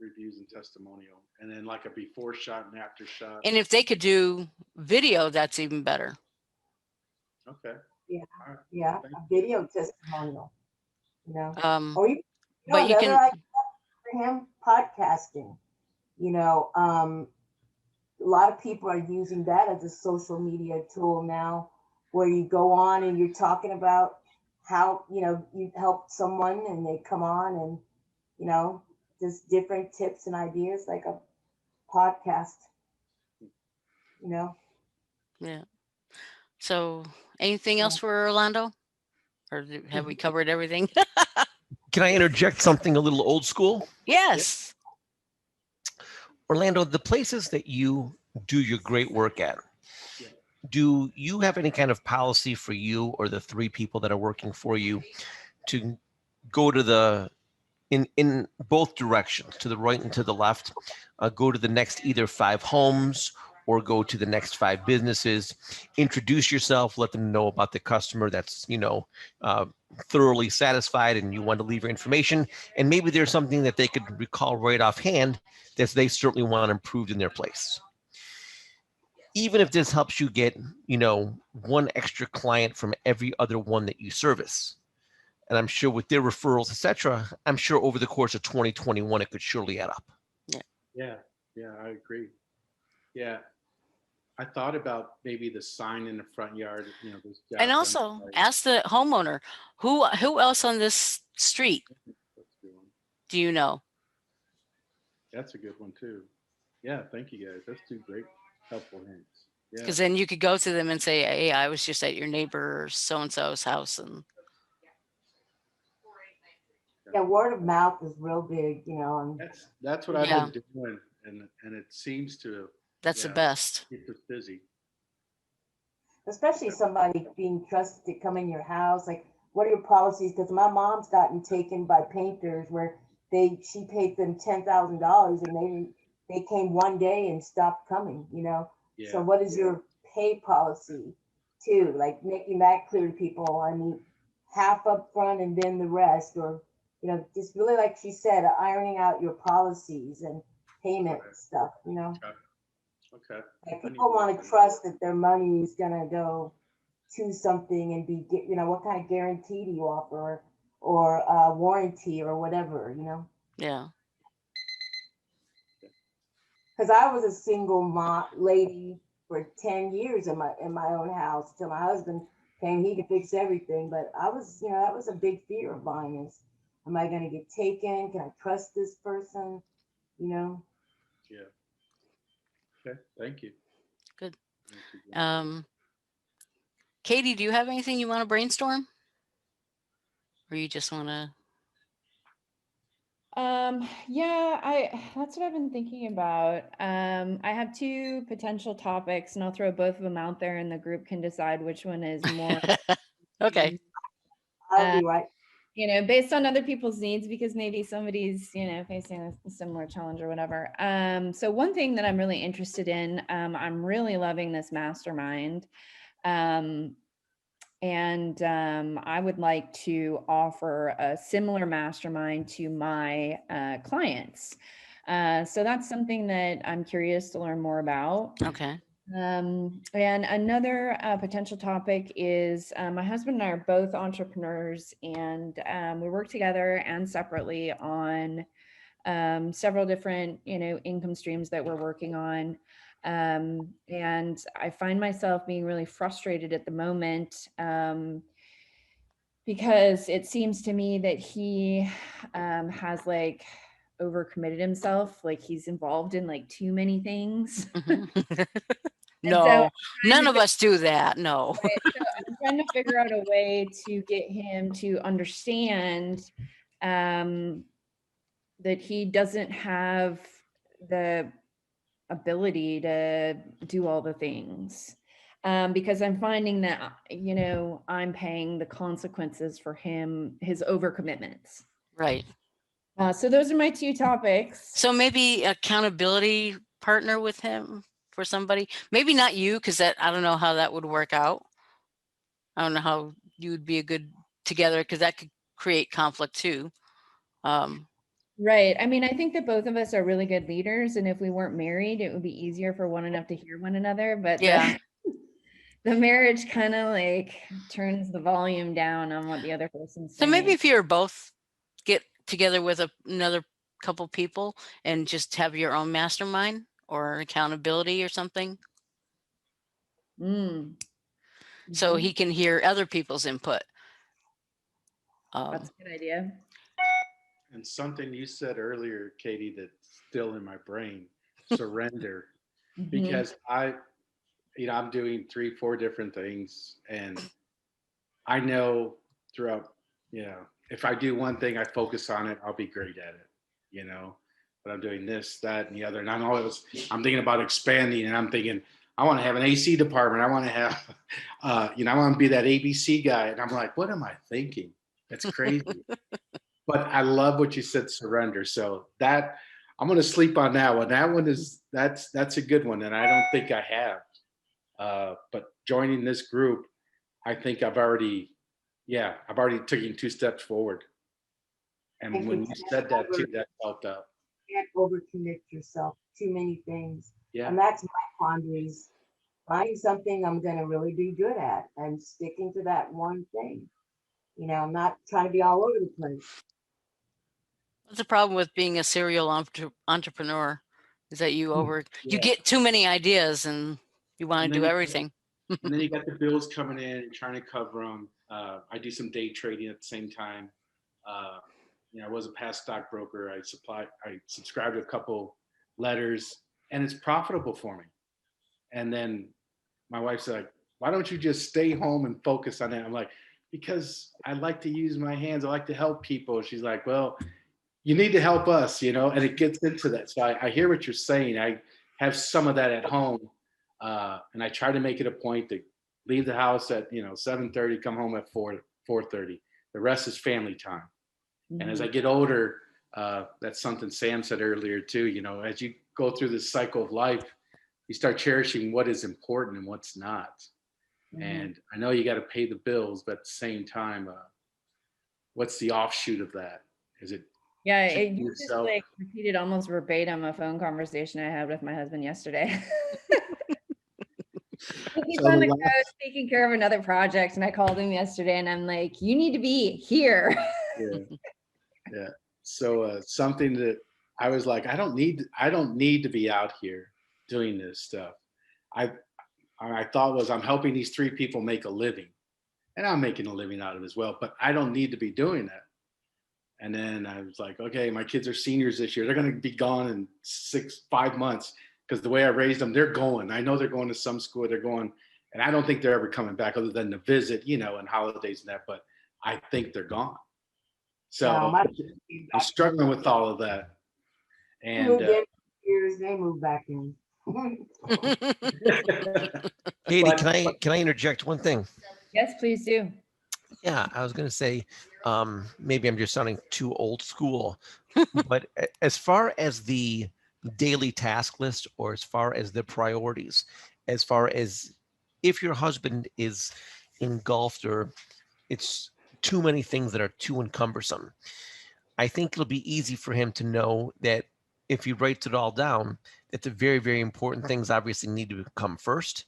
reviews and testimonial, and then like a before shot and after shot. And if they could do video, that's even better. Okay. Yeah, All right. yeah, Thank a video testimonial. You know, or you know, But you another can, idea for him, podcasting. You know, a lot of people are using that as a social media tool now, where you go on and you're talking about how, you know, you helped someone and they come on and, you know, just different tips and ideas, like a podcast, you know. yeah. So anything else for Orlando? Or have we covered everything? Can I interject something a little old school? Yes. Orlando, the places that you do your great work at, Yeah. do you have any kind of policy for you or the 3 people that are working for you to go to the in both directions, to the right and to the left, go to the next either 5 homes or go to the next 5 businesses, introduce yourself, let them know about the customer that's, you know, thoroughly satisfied and you want to leave your information, and maybe there's something that they could recall right offhand that they certainly want improved in their place. Even if this helps you get, you know, 1 extra client from every other one that you service. And I'm sure with their referrals, etc., I'm sure over the course of 2021, it could surely add up. Yeah. Yeah, I agree. Yeah. I thought about maybe the sign in the front yard, you know, this job And done also by- ask the homeowner, who else on this street That's a good one. do you know? That's a good one too. Yeah, thank you guys. That's 2 great helpful hints. Yeah. Because then you could go to them and say, hey, I was just at your neighbor so-and-so's house. And Yeah, word of mouth is real big, you know, and That's what I've Yeah. been doing, and it seems to, that's the yeah, best. keep us busy. especially somebody being trusted to come in your house. Like, what are your policies? Because my mom's gotten taken by painters where she paid them $10,000 and they came one day and stopped coming. You know, so Yeah. what is your pay policy too? Like making that clear to people. I mean, half up front and then the rest, or you know, just really like she said, ironing out your policies and payment Right. stuff. You know. Okay. Like I need people to want look to trust that their money is gonna go to something and be, you know, what kind of guarantee do you offer, or warranty or whatever, you know? Yeah. Because I was a single mom lady for 10 years in my own house until my husband came. He could fix everything, but I was, you know, that was a big fear of mine. Is, am I gonna get taken? Can I trust this person? You know? Yeah. Okay. Thank you. Good. Thank you. Katie, do you have anything you want to brainstorm? Or you just want to? Yeah, that's what I've been thinking about. I have two potential topics and I'll throw both of them out there and the group can decide which one is more Okay. I'll be right. you know, based on other people's needs, because maybe somebody's, you know, facing a similar challenge or whatever. So one thing that I'm really interested in, I'm really loving this mastermind. I would like to offer a similar mastermind to my clients. So that's something that I'm curious to learn more about. Okay. And another potential topic is my husband and I are both entrepreneurs, and we work together and separately on several different, you know, income streams that we're working on. And I find myself being really frustrated at the moment because it seems to me that he has like overcommitted himself, like he's involved in like too many things. Mhm. And so No, none of us do that. No. I'm trying to figure out a way to get him to understand that he doesn't have the ability to do all the things. Because I'm finding that, you know, I'm paying the consequences for his overcommitments. Right. So those are my two topics. So maybe accountability partner with him for somebody. Maybe not you, because that I don't know how that would work out. I don't know how you would be a good together, because that could create conflict too. Right. I mean, I think that both of us are really good leaders, and if we weren't married, it would be easier for one enough to hear one another. But Yeah. the marriage kind of like turns the volume down on what the other person's So saying. maybe if you're both get together with another couple people and just have your own mastermind or accountability or something, so Mhm. he can hear other people's input. That's a good idea. And something you said earlier, Katie, that's still in my brain, surrender. Mhm. Because I'm doing 3, 4 different things, and I know throughout, if I do one thing, I focus on it, I'll be great at it. But I'm doing this, that, and the other, and I'm thinking about expanding, and I'm thinking I want to have an AC department. I want to have, I want to be that ABC guy, and I'm like, what am I thinking? That's crazy. But I love what you said, surrender. So that I'm going to sleep on that one. That one that's a good one, and I don't think I have. But joining this group, I think I've already taken 2 steps forward. And when you said that too, that felt up. Can't overcommit yourself. Too many things. Yeah. And that's my quandaries. Find something I'm going to really be good at and sticking to that one thing. You know, I'm not trying to be all over the place. That's the problem with being a serial entrepreneur, is that you Yeah. get too many ideas and you want And to then do you- everything. And then you got the bills coming in and trying to cover them. I do some day trading at the same time. I was a past stockbroker. I subscribed to a couple letters, and it's profitable for me. And then my wife's like, why don't you just stay home and focus on that? I'm like, because I like to use my hands. I like to help people. She's like, well, you need to help us, and it gets into that. So I hear what you're saying. I have some of that at home. And I try to make it a point to leave the house at, 7:30, come home at 4:30. The rest is family time. Mm-hmm. And as I get older, that's something Sam said earlier too, as you go through this cycle of life, you start cherishing what is important and what's not. Mm-hmm. And I know you got to pay the bills, but at the same time, what's the offshoot of that? Is it? Yeah, you just like repeated almost verbatim a phone conversation I had with my husband yesterday. He's on the coast taking care of another project, and I called him yesterday, and I'm like, "You need to be here." Yeah. So something that I was like, I don't need to be out here doing this stuff. I thought was I'm helping these 3 people make a living, and I'm making a living out of it as well. But I don't need to be doing that. And then I was like, okay, my kids are seniors this year. They're going to be gone in 5 months because the way I raised them, they're going. I know they're going to some school. They're going, and I don't think they're ever coming back other than to visit, and holidays and that. But I think they're gone. So I'm struggling with all of that. And they moved back in. Katie, can I interject one thing? Yes, please do. Yeah, I was going to say, maybe I'm just sounding too old school, but as far as the daily task list, or as far as the priorities, as far as if your husband is engulfed or it's too many things that are too encumbersome, I think it'll be easy for him to know that if he writes it all down, that the very, very important things obviously need to come first.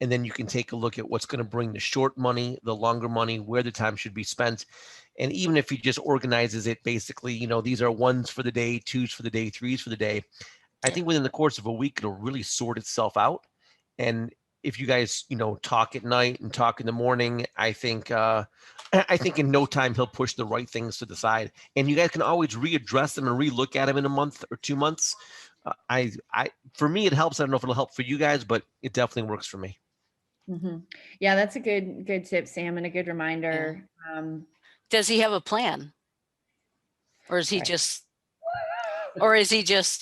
And then you can take a look at what's going to bring the short money, the longer money, where the time should be spent. And even if he just organizes it, basically, these are 1s for the day, 2s for the day, 3s for the day. I think within the course of a week, it'll really sort itself out. And if you guys, talk at night and talk in the morning, I think in no time he'll push the right things to the side, and you guys can always readdress them and relook at them in a month or 2 months. For me, it helps. I don't know if it'll help for you guys, but it definitely works for me. Mm-hmm. Yeah, that's a good tip, Sam, and a good reminder. Yeah. Does he have a plan, or is he Right. just,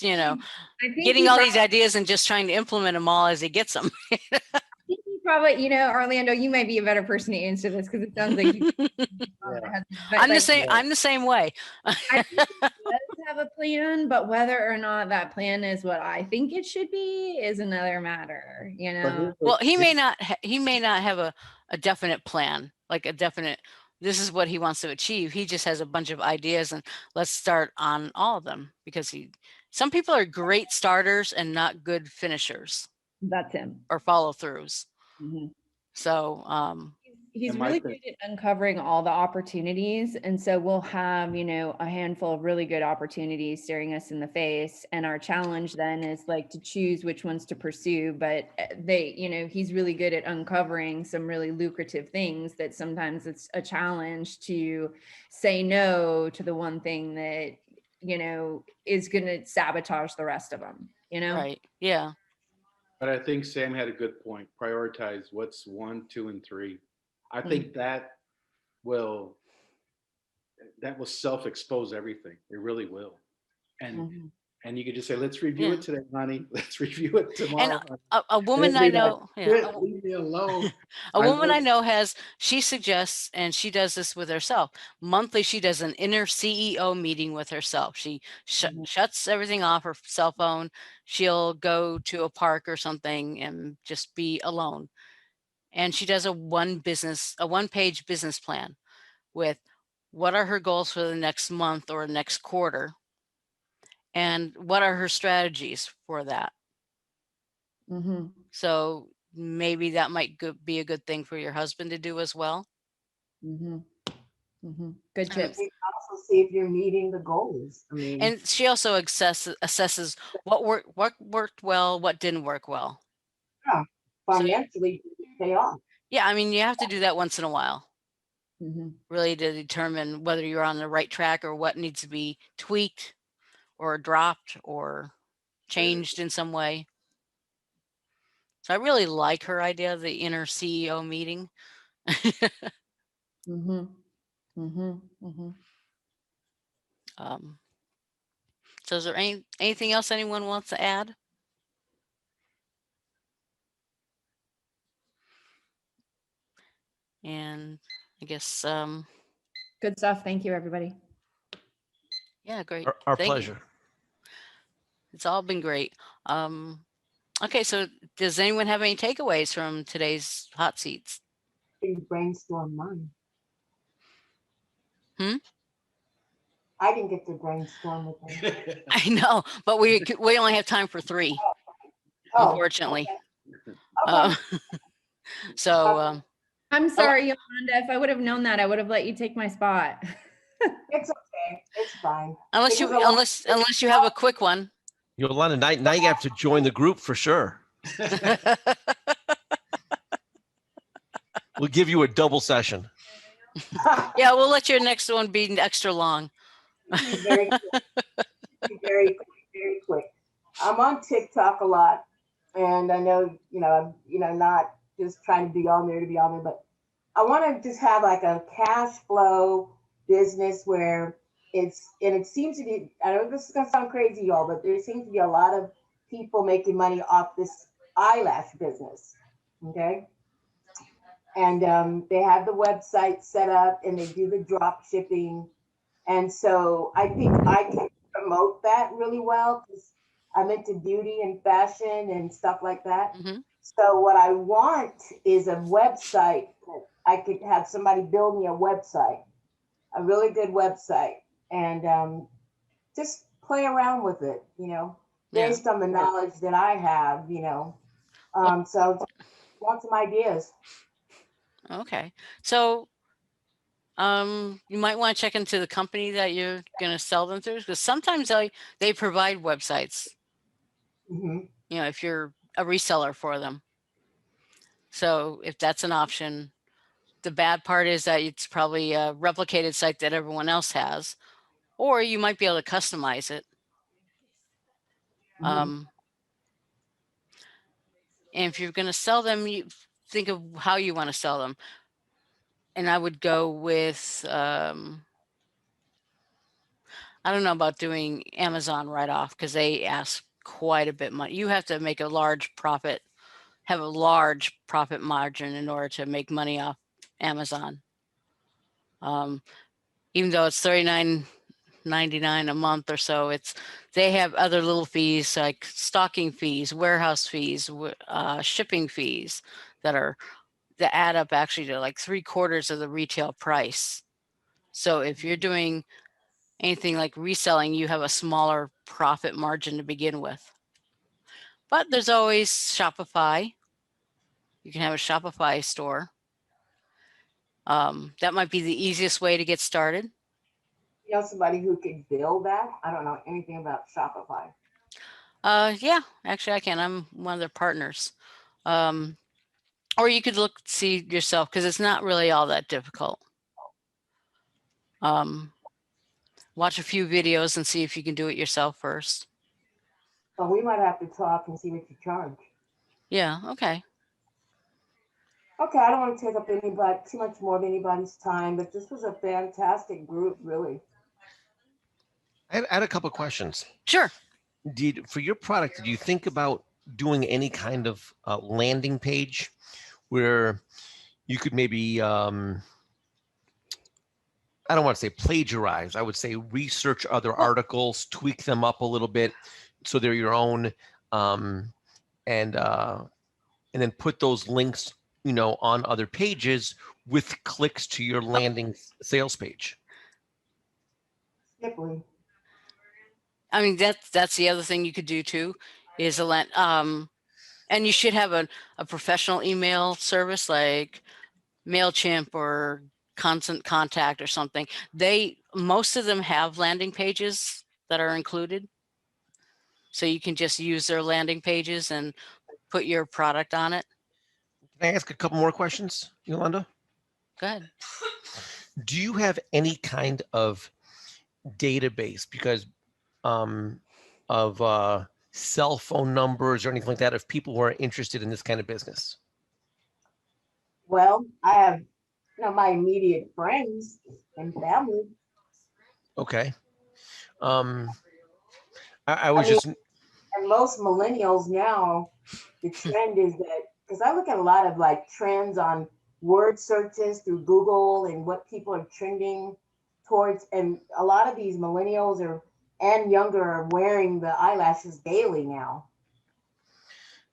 getting all these ideas and just trying to implement them all as he gets them? Probably, Orlando, you might be a better person to answer this because it sounds like you. I'm the same way. I think he does have a plan, but whether or not that plan is what I think it should be is another matter. Well, he may not have a definite plan, like a definite. This is what he wants to achieve. He just has a bunch of ideas, and let's start on all of them, because some people are great starters and not good finishers. That's him. Or follow throughs. Mm-hmm. So he's really good at uncovering all the opportunities, and so we'll have a handful of really good opportunities staring us in the face, and our challenge then is like to choose which ones to pursue. But he's really good at uncovering some really lucrative things that sometimes it's a challenge to say no to the one thing that is going to sabotage the rest of them. Right? Yeah. But I think Sam had a good point. Prioritize what's 1, 2, and 3. I think that will self-expose everything. It really will. And you could just say, let's review it today, honey. Let's review it tomorrow. And a woman I know, leave me alone. A woman I know she suggests, and she does this with herself. Monthly, she does an inner CEO meeting with herself. She shuts everything off, her cell phone. She'll go to a park or something and just be alone. And she does a one-page business plan with what are her goals for the next month or next quarter, and what are her strategies for that. Mm-hmm. So maybe that might be a good thing for your husband to do as well. Mm-hmm. Mm-hmm. Good tips. Also see if you're meeting the goals. And she also assesses what worked well, what didn't work well. Yeah, financially pay off. Yeah, you have to do that once in a while. Mm-hmm. Really, to determine whether you're on the right track or what needs to be tweaked or dropped or changed in some way. So I really like her idea of the inner CEO meeting. Mm-hmm. Mm-hmm. Mm-hmm. So is there anything else anyone wants to add? And I guess, Good stuff. Thank you, everybody. yeah, great. Our Thank you. pleasure. It's all been great. Okay, so does anyone have any takeaways from today's hot seats? Brainstorm mine. Hmm? I didn't get to brainstorm with them. I know, but we only have time for 3, unfortunately. Okay. So I'm sorry, Yolanda. If I would have known that, I would have let you take my spot. It's okay. It's fine. unless you have a quick one. Yolanda, now you have to join the group for sure. We'll give you a double session. Yeah, we'll let your next one be extra long. Very quick. Very quick. I'm on TikTok a lot, and I know, I'm, not just trying to be on there to be on there, but I want to just have like a cash flow business where it seems to be, I know this is going to sound crazy, y'all, but there seems to be a lot of people making money off this eyelash business. Okay. And they have the website set up and they do the drop shipping. And so I think I can promote that really well because I'm into beauty and fashion and stuff like that. Mm-hmm. So what I want is a website that I could have somebody build me a website, a really good website, and just play around with it, based on the knowledge that I have, So want some ideas. Okay. So you might want to check into the company that you're going to sell them through, because sometimes they provide websites, Mm-hmm. if you're a reseller for them. So if that's an option, the bad part is that it's probably a replicated site that everyone else has, or you might be able to customize it. Mm-hmm. And if you're going to sell them, you think of how you want to sell them. And I would go with, I don't know about doing Amazon right off, because they ask quite a bit money. You have to make a large profit, have a large profit margin in order to make money off Amazon. Even though it's $39.99 a month or so, they have other little fees like stocking fees, warehouse fees, shipping fees that add up actually to like 3/4 of the retail price. So if you're doing anything like reselling, you have a smaller profit margin to begin with. But there's always Shopify. You can have a Shopify store. That might be the easiest way to get started. Somebody who could build that? I don't know anything about Shopify. Yeah, actually I can. I'm one of their partners. Or you could see yourself, because it's not really all that difficult. Watch a few videos and see if you can do it yourself first. But we might have to talk and see what you charge. Yeah, okay. Okay, I don't want to take up too much more of anybody's time, but this was a fantastic group, really. I had a couple of questions. Sure. For your product, did you think about doing any kind of landing page where you could maybe, I don't want to say plagiarize, I would say research other articles, tweak them up a little bit so they're your own, and then put those links, on other pages with clicks to your landing sales page? Definitely. I mean, that's the other thing you could do too, is and you should have a professional email service like MailChimp or Constant Contact or something. Most of them have landing pages that are included. So you can just use their landing pages and put your product on it. Can I ask a couple more questions, Yolanda? Go ahead. Do you have any kind of database because of cell phone numbers or anything like that if people were interested in this kind of business? Well, I have, my immediate friends and family. Okay. I I was mean, just, and most millennials now, the trend is that, because I look at a lot of like trends on word searches through Google and what people are trending towards, and a lot of these millennials and younger are wearing the eyelashes daily now.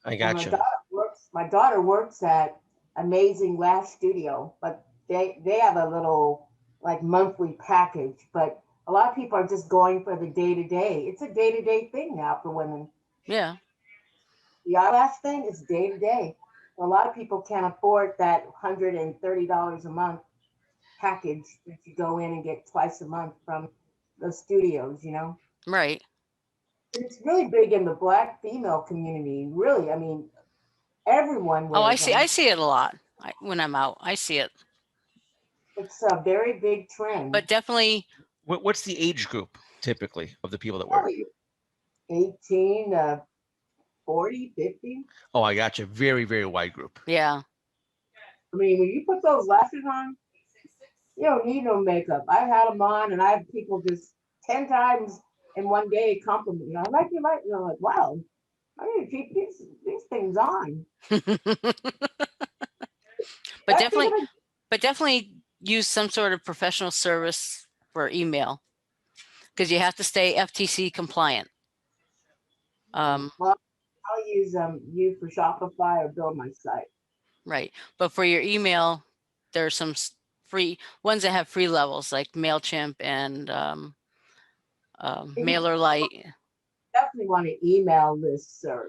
I And gotcha. my daughter works at Amazing Lash Studio, but they have a little like monthly package, but a lot of people are just going for the day to day. It's a day to day thing now for women. Yeah. The eyelash thing is day to day. A lot of people can't afford that $130 a month package that you go in and get twice a month from the studios, Right. It's really big in the Black female community. Really, I mean, everyone Oh, I wears see. I them. see it a lot when I'm out. I see it, It's a very big trend. but definitely, What's the age group typically of the people that wear it? Probably 18, 40, 50. Oh, I gotcha. Very, very wide group. yeah. I mean, when you put those lashes on, you don't need no makeup. I've had them on, and I have people just 10 times in one day compliment me. I like you, like, I'm like, wow, I need to keep these things on. But That's even definitely use some sort of professional service for email because you have to stay FTC compliant. well, I'll use you for Shopify or build my site. Right. But for your email, there's some free ones that have free levels like MailChimp and MailerLite. Definitely want to email listserv.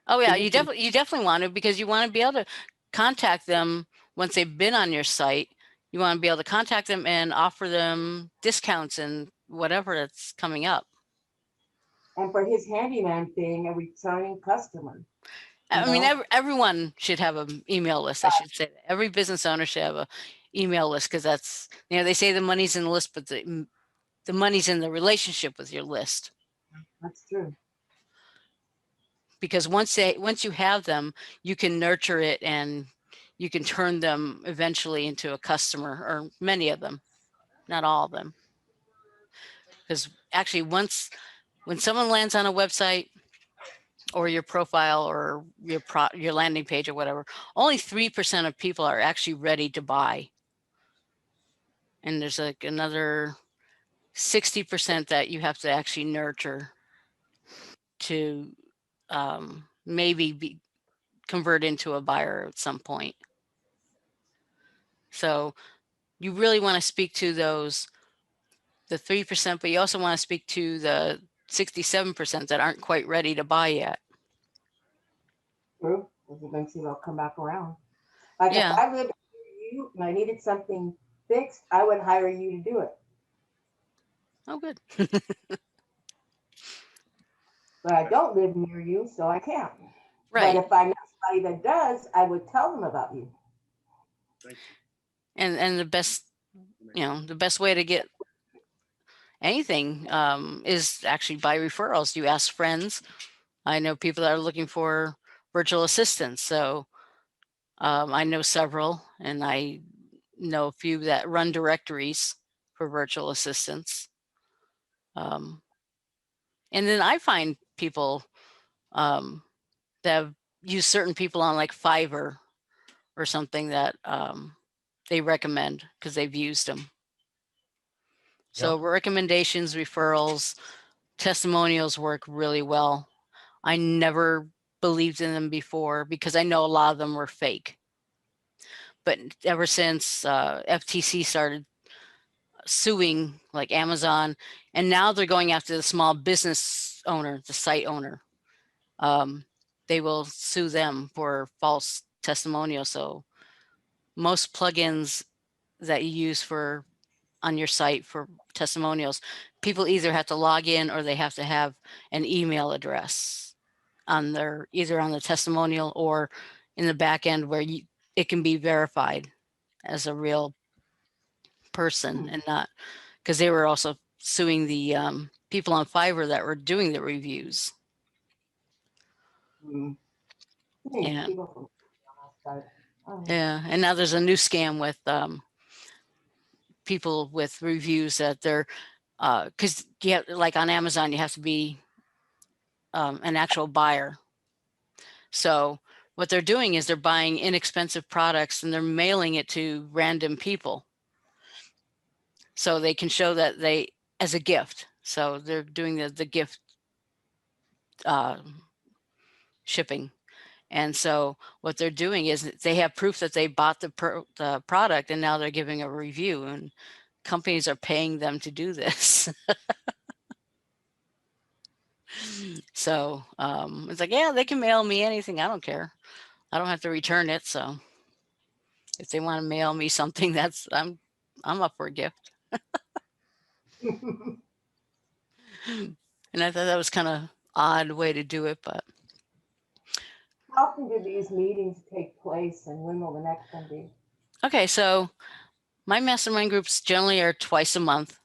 Oh yeah, you you definitely want to, because you want to be able to contact them once they've been on your site. You want to be able to contact them and offer them discounts and whatever that's coming up. And for his handyman thing, a returning customer. I mean, everyone should have an email list. I should say that. Every business owner should have a email list, because that's, they say the money's in the list, but the money's in the relationship with your list. That's true. Because once you have them, you can nurture it and you can turn them eventually into a customer, or many of them, not all of them. Because actually, when someone lands on a website or your profile or your landing page or whatever, only 3% of people are actually ready to buy. And there's like another 60% that you have to actually nurture to maybe convert into a buyer at some point. So you really want to speak to the 3%, but you also want to speak to the 67% that aren't quite ready to buy yet. True. Because eventually they'll come back around. Like Yeah. if I lived near you and I needed something fixed, I would hire you to do it. Oh, good. But I don't live near you, so I can't. Right. But if I know somebody that does, I would tell them about you. Thank you. And the best way to get anything is actually by referrals. You ask friends. I know people that are looking for virtual assistants. So I know several, and I know a few that run directories for virtual assistants. And then I find people that have used certain people on like Fiverr or something that they recommend because they've used them. So recommendations, referrals, testimonials work really well. I never believed in them before because I know a lot of them were fake. But ever since FTC started suing like Amazon, and now they're going after the small business owner, the site owner, they will sue them for false testimonials. So most plugins that you use on your site for testimonials, people either have to log in or they have to have an email address on either on the testimonial or in the back end where it can be verified as a real person, and not, because they were also suing the people on Fiverr that were doing the reviews. Mm. Too many Yeah. people from outside. Oh. Yeah, and now there's a new scam with people with reviews that they're because like on Amazon you have to be an actual buyer. So what they're doing is they're buying inexpensive products and they're mailing it to random people, so they can show that they as a gift. So they're doing the gift shipping. And so what they're doing is they have proof that they bought the product and now they're giving a review, and companies are paying them to do this. So it's like, yeah, they can mail me anything. I don't care. I don't have to return it. So if they want to mail me something, that's I'm up for a gift. And I thought that was kind of odd way to do it, but How often do these meetings take place, and when will the next one be? okay. So my mastermind groups generally are twice a month.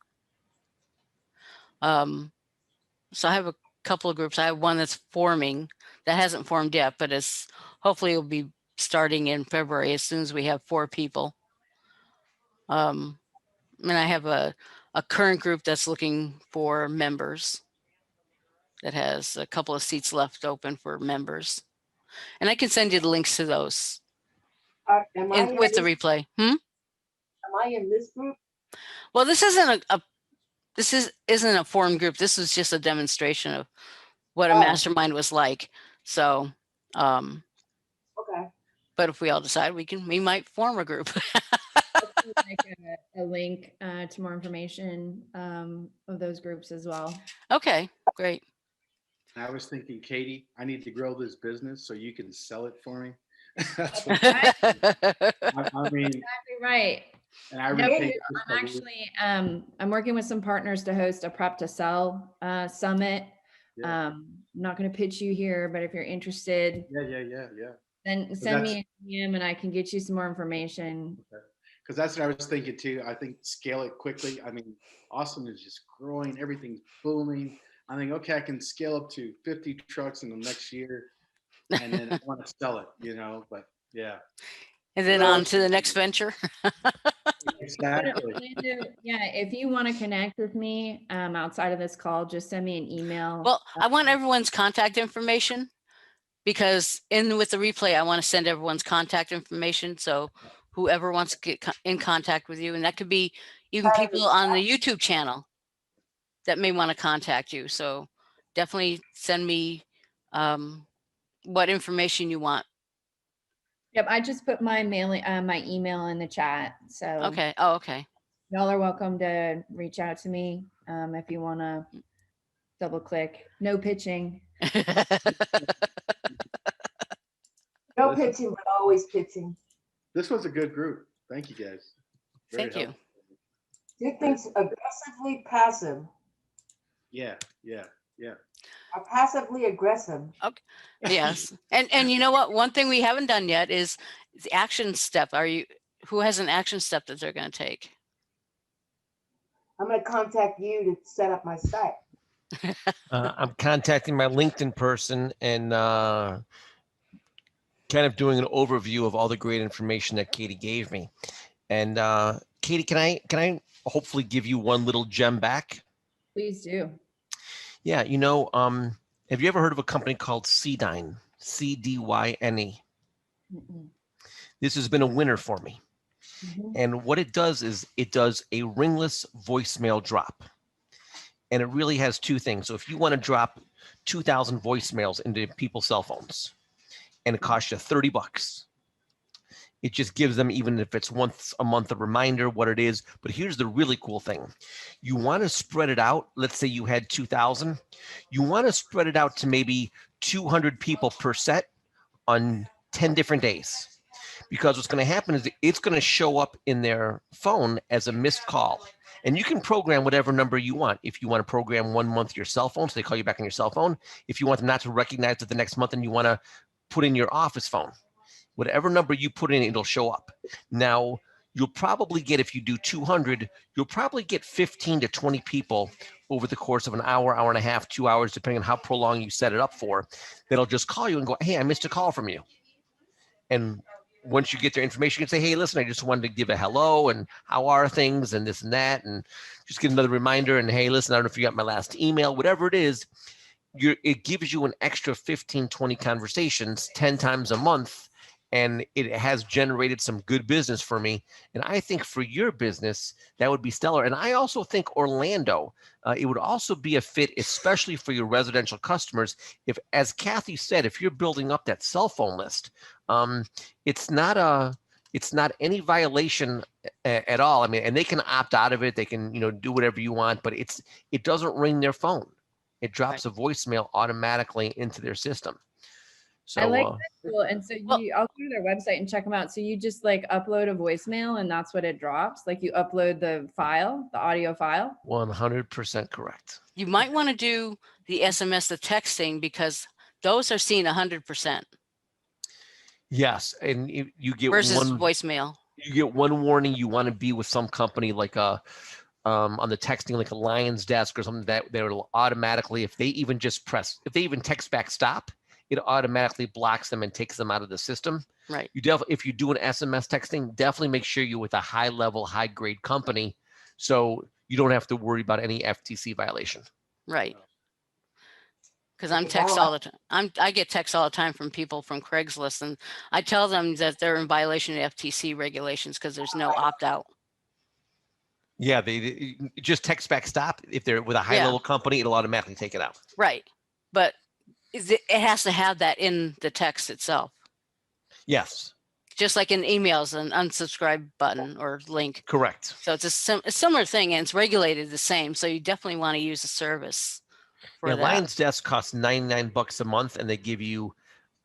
So I have a couple of groups. I have one that's forming that hasn't formed yet, but it's hopefully it'll be starting in February as soon as we have 4 people. And I have a current group that's looking for members that has a couple of seats left open for members. And I can send you the links to those Am I with the replay. Am I in this group? Well, this isn't isn't a formed group. This is just a demonstration of what a mastermind was like. So, Okay. but if we all decide we might form a group. Like a link to more information of those groups as well. Okay, great. I was thinking, Katie, I need to grow this business so you can sell it for me. That's That's what I mean, exactly right. and I No, really I'm actually I'm working with some partners to host a prep to sell summit. Yeah. I'm not going to pitch you here, but if you're interested, yeah. then send me an DM and I can get you some more information. Because that's what I was thinking too. I think scale it quickly. I mean, Austin is just growing. Everything's booming. I think, okay, I can scale up to 50 trucks in the next year, and then I want to sell it, but yeah. And then on to the next venture. Exactly. Yeah, if you want to connect with me outside of this call, just send me an email. Well, I want everyone's contact information, because with the replay, I want to send everyone's contact information. So whoever wants to get in contact with you, and that could be even people on the YouTube channel that may want to contact you. So definitely send me what information you want. Yep, I just put my my email in the chat. So okay. Oh, okay. Y'all are welcome to reach out to me if you want to double click. No pitching. No pitching, but always pitching. This was a good group. Thank you, guys. Thank you. Do things aggressively passive. Yeah. Are passively aggressive. Okay. Yes. And you know what? One thing we haven't done yet is the action step. Who has an action step that they're going to take? I'm going to contact you to set up my site. I'm contacting my LinkedIn person and kind of doing an overview of all the great information that Katie gave me. And Katie, can I hopefully give you one little gem back? Please do. Yeah, have you ever heard of a company called Cdyne? C-D-Y-N-E. This has been a winner for me. And what it does is it does a ringless voicemail drop. And it really has 2 things. So if you want to drop 2,000 voicemails into people's cell phones and it costs you $30, it just gives them, even if it's once a month, a reminder what it is. But here's the really cool thing. You want to spread it out. Let's say you had 2,000. You want to spread it out to maybe 200 people per set on 10 different days. Because what's going to happen is it's going to show up in their phone as a missed call. And you can program whatever number you want. If you want to program 1 month your cell phone, so they call you back on your cell phone. If you want them not to recognize it the next month and you want to put in your office phone, whatever number you put in, it'll show up. Now, you'll probably get, if you do 200, you'll probably get 15 to 20 people over the course of an hour, hour and a half, 2 hours, depending on how prolonged you set it up for, that'll just call you and go, hey, I missed a call from you. And once you get their information, you can say, hey, listen, I just wanted to give a hello and how are things and this and that, and just get another reminder. And hey, listen, I don't know if you got my last email, whatever it is, it gives you an extra 15, 20 conversations 10 times a month. And it has generated some good business for me. And I think for your business, that would be stellar. And I also think Orlando, it would also be a fit, especially for your residential customers. If, as Kathy said, if you're building up that cell phone list, it's not any violation at all. I mean, and they can opt out of it. They can, do whatever you want, but it doesn't ring their phone. It drops a voicemail automatically into their system. So, I like that tool. And so Well- I'll go to their website and check them out. So you just like upload a voicemail and that's what it drops. Like you upload the file, the audio file. 100% correct. You might want to do the SMS, the texting, because those are seen 100% Yes, and you get versus one voicemail. You get one warning. You want to be with some company like on the texting, like a Lion's Desk or something that will automatically, if they even text back stop, it automatically blocks them and takes them out of the system. Right. If you do an SMS texting, definitely make sure you're with a high level, high grade company, so you don't have to worry about any FTC violation. Right. Because I'm text all the time. I get texts all the time from people from Craigslist, and I tell them that they're in violation of FTC regulations because there's no opt out. Yeah, they just text back stop. If they're with a high level company, it'll automatically take it out. Right. But it has to have that in the text itself. Yes. Just like in emails, an unsubscribe button or link. Correct. So it's a similar thing, and it's regulated the same. So you definitely want to use the service for that. Lion's Desk costs $99 a month, and they give you,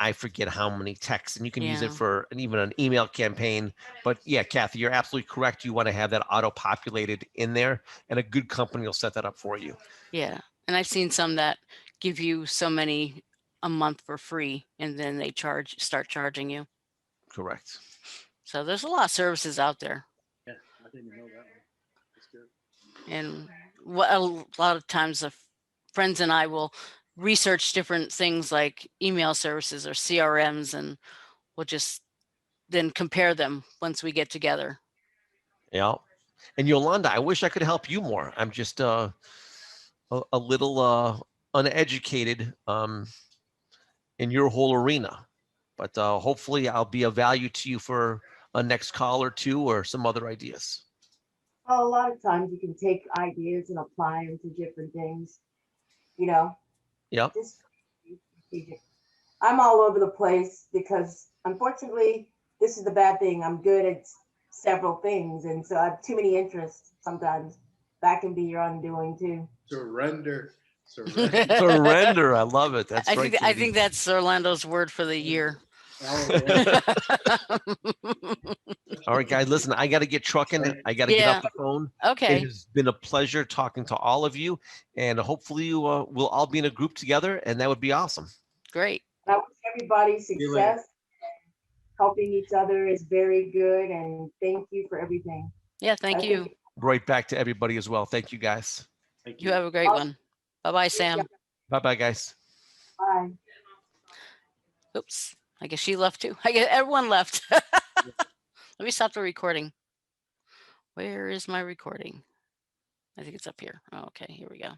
I forget how many texts, and you can use it for even an email campaign. But yeah, Kathy, you're absolutely correct. You want to have that auto-populated in there, and a good company will set that up for you. Yeah, and I've seen some that give you so many a month for free, and then they start charging you. Correct. So there's a lot of services out there. Yeah, I didn't know that one. That's good. And a lot of times the friends and I will research different things like email services or CRMs, and we'll just then compare them once we get together. Yeah. And Yolanda, I wish I could help you more. I'm just a little uneducated in your whole arena. But hopefully I'll be of value to you for a next call or two or some other ideas. Well, a lot of times you can take ideas and apply them to different things, Yep. just strategic. I'm all over the place because unfortunately, this is the bad thing. I'm good at several things. And so I have too many interests sometimes. That can be your undoing too. Surrender. Surrender. I love it. That's right. I think that's Orlando's word for the year. All right, guys, listen, I got to get trucking. I got to get off the phone. Okay. It has been a pleasure talking to all of you, and hopefully we'll all be in a group together, and that would be awesome. Great. I wish everybody success. Helping each other is very good, and thank you for everything. Yeah, thank you. Right back to everybody as well. Thank you, guys. Thank You have a great one. Bye-bye, Sam. Bye-bye, guys. Bye. Oops. I guess she left too. I guess everyone left. Let me stop the recording. Where is my recording? I think it's up here. Oh, okay, here we go.